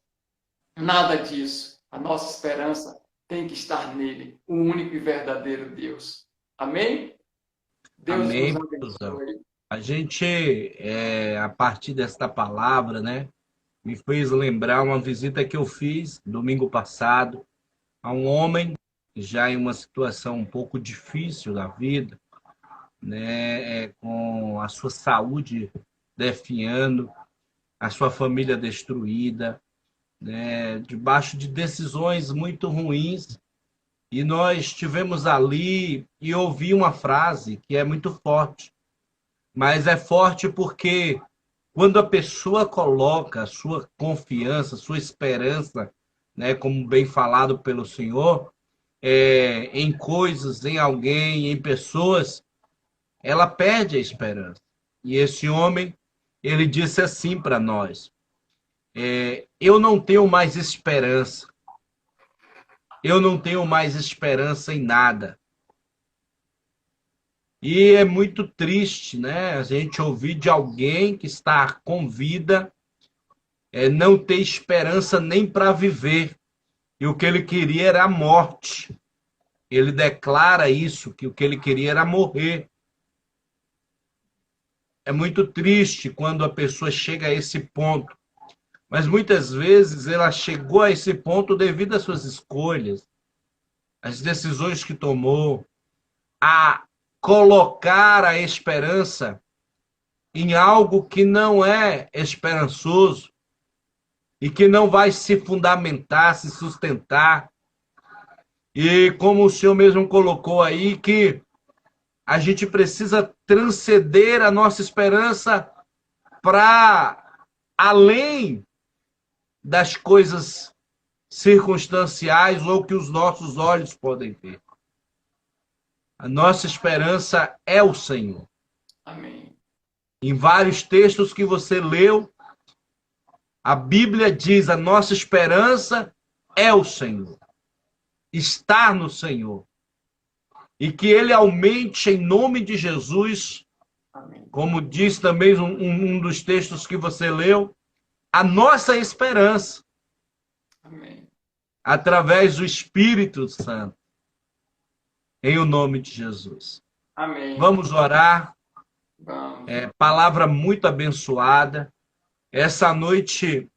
Nada disso. A nossa esperança tem que estar nele, o único e verdadeiro Deus. Amém? Deus Amém, nos pastorzão. abençoe. A gente, a partir desta palavra, né, me fez lembrar uma visita que eu fiz domingo passado a um homem já em uma situação um pouco difícil da vida, né, com a sua saúde definhando, a sua família destruída, né, debaixo de decisões muito ruins. E nós tivemos ali e ouvi uma frase que é muito forte, mas é forte porque quando a pessoa coloca a sua confiança, sua esperança, né, como bem falado pelo Senhor, em coisas, em alguém, em pessoas, ela perde a esperança. E esse homem, ele disse assim para nós: eu não tenho mais esperança. Eu não tenho mais esperança em nada. E é muito triste, né? A gente ouvir de alguém que está com vida, não ter esperança nem para viver. E o que ele queria era a morte. Ele declara isso, que o que ele queria era morrer. É muito triste quando a pessoa chega a esse ponto. Mas muitas vezes ela chegou a esse ponto devido às suas escolhas, às decisões que tomou, a colocar a esperança em algo que não é esperançoso e que não vai se fundamentar, se sustentar. E como o senhor mesmo colocou aí, que a gente precisa transcender a nossa esperança para além das coisas circunstanciais ou que os nossos olhos podem ver. A nossa esperança é o Senhor. Amém. Em vários textos que você leu, a Bíblia diz: a nossa esperança é o Senhor. Estar no Senhor. E que Ele aumente em nome de Jesus, Amém. como diz também um dos textos que você leu, a nossa esperança. Amém. Através do Espírito Santo. Em o nome de Jesus. Amém. Vamos orar. Vamos. Palavra muito abençoada. Essa noite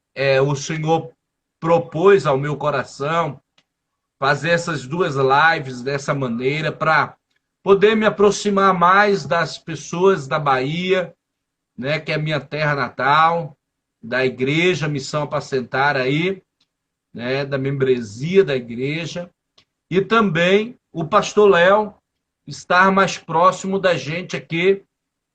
o Senhor propôs ao meu coração fazer essas duas lives dessa maneira para poder me aproximar mais das pessoas da Bahia, né, que é a minha terra natal, da igreja Missão Apacentar aí, né, da membresia da igreja, e também o pastor Léo estar mais próximo da gente aqui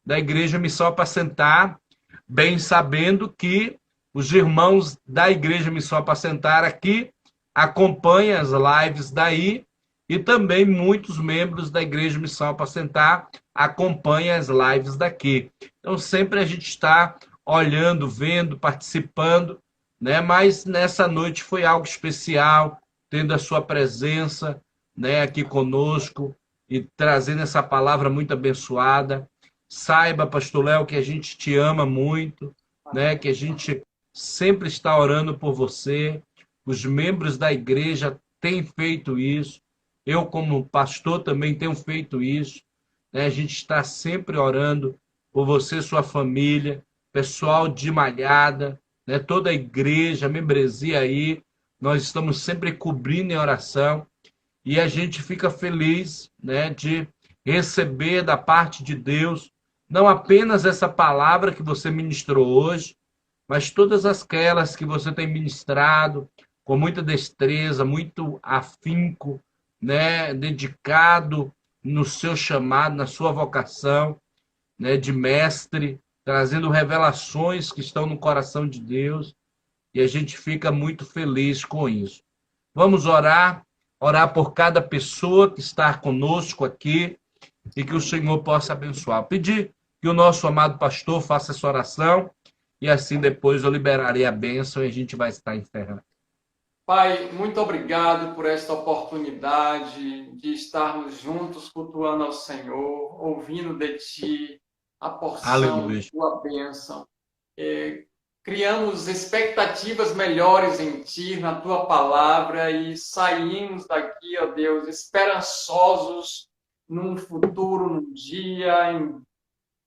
da igreja Missão Apacentar, bem sabendo que os irmãos da igreja Missão Apacentar aqui acompanham as lives daí e também muitos membros da igreja Missão Apacentar acompanham as lives daqui. Então sempre a gente está olhando, vendo, participando, né? Mas nessa noite foi algo especial, tendo a sua presença, né, aqui conosco e trazendo essa palavra muito abençoada. Saiba, pastor Léo, que a gente te ama muito, né, que a gente sempre está orando por você. Os membros da igreja têm feito isso. Eu, como pastor, também tenho feito isso, né? A gente está sempre orando por você, sua família, pessoal de Malhada, né? Toda a igreja, a membresia aí. Nós estamos sempre cobrindo em oração. E a gente fica feliz, né, de receber da parte de Deus, não apenas essa palavra que você ministrou hoje, mas todas aquelas que você tem ministrado, com muita destreza, muito afinco, né, dedicado no seu chamado, na sua vocação, né, de mestre, trazendo revelações que estão no coração de Deus, e a gente fica muito feliz com isso. Vamos orar por cada pessoa que está conosco aqui e que o Senhor possa abençoar. Pedir que o nosso amado pastor faça essa oração e assim depois eu liberarei a bênção e a gente vai estar encerrando. Pai, muito obrigado por esta oportunidade de estarmos juntos cultuando ao Senhor, ouvindo de Ti a porção Aleluia. de Tua bênção. Criamos expectativas melhores em Ti, na Tua palavra, e saímos daqui, ó Deus, esperançosos num futuro, num dia, em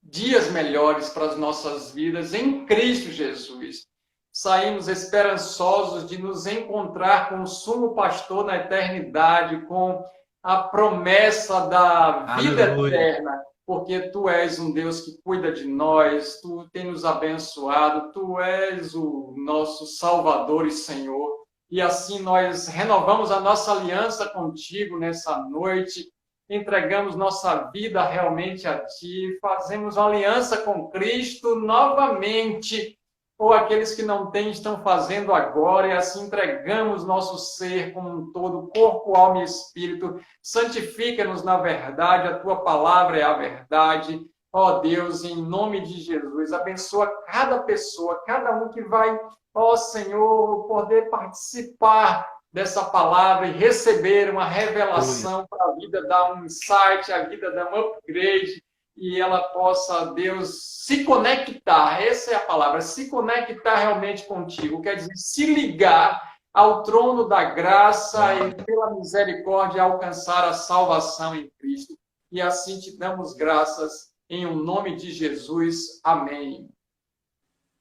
dias melhores para as nossas vidas, em Cristo Jesus. Saímos esperançosos de nos encontrar com o sumo pastor na eternidade, com a promessa da vida eterna, porque Tu és um Deus que cuida de nós, Tu tem nos abençoado, Tu és o nosso Salvador e Senhor. E assim nós renovamos a nossa aliança contigo nessa noite, entregamos nossa vida realmente a Ti, fazemos uma aliança com Cristo novamente, ou aqueles que não têm estão fazendo agora, e assim entregamos nosso ser como um todo, corpo, alma e espírito. Santifica-nos na verdade, a Tua palavra é a verdade. Ó Deus, em nome de Jesus, abençoa cada pessoa, cada um que vai, ó Senhor, poder participar dessa palavra e receber uma revelação para a vida, dar um insight, a vida dar um upgrade, e ela possa, Deus, se conectar, essa é a palavra, se conectar realmente contigo, quer dizer, se ligar ao trono da graça e pela misericórdia alcançar a salvação em Cristo. E assim te damos graças em o nome de Jesus. Amém.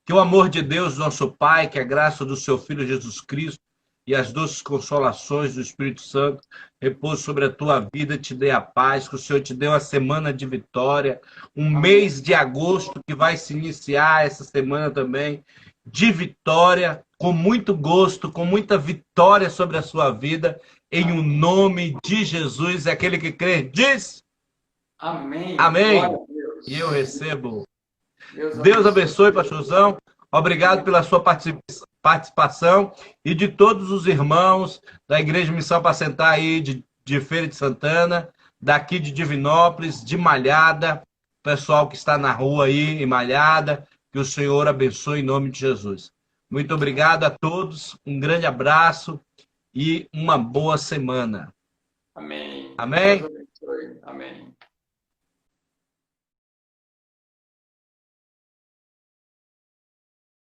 Que o amor de Deus, nosso Pai, que a graça do seu Filho Jesus Cristo e as doces consolações do Espírito Santo repousem sobre a tua vida, te dê a paz, que o Senhor te dê uma semana de vitória, um mês de agosto que vai se iniciar essa semana também, de vitória, com muito gosto, com muita vitória sobre a sua vida, em o nome de Jesus. Aquele que crê, diz... Amém. Amém. E eu recebo. Deus abençoe, pastorzão. Obrigado pela sua participação e de todos os irmãos da Igreja Missão Apacentar aí de Feira de Santana, daqui de Divinópolis, de Malhada, pessoal que está na rua aí em Malhada, que o Senhor abençoe em nome de Jesus. Muito obrigado a todos, um grande abraço e uma boa semana. Amém. Amém. Deus abençoe. Amém.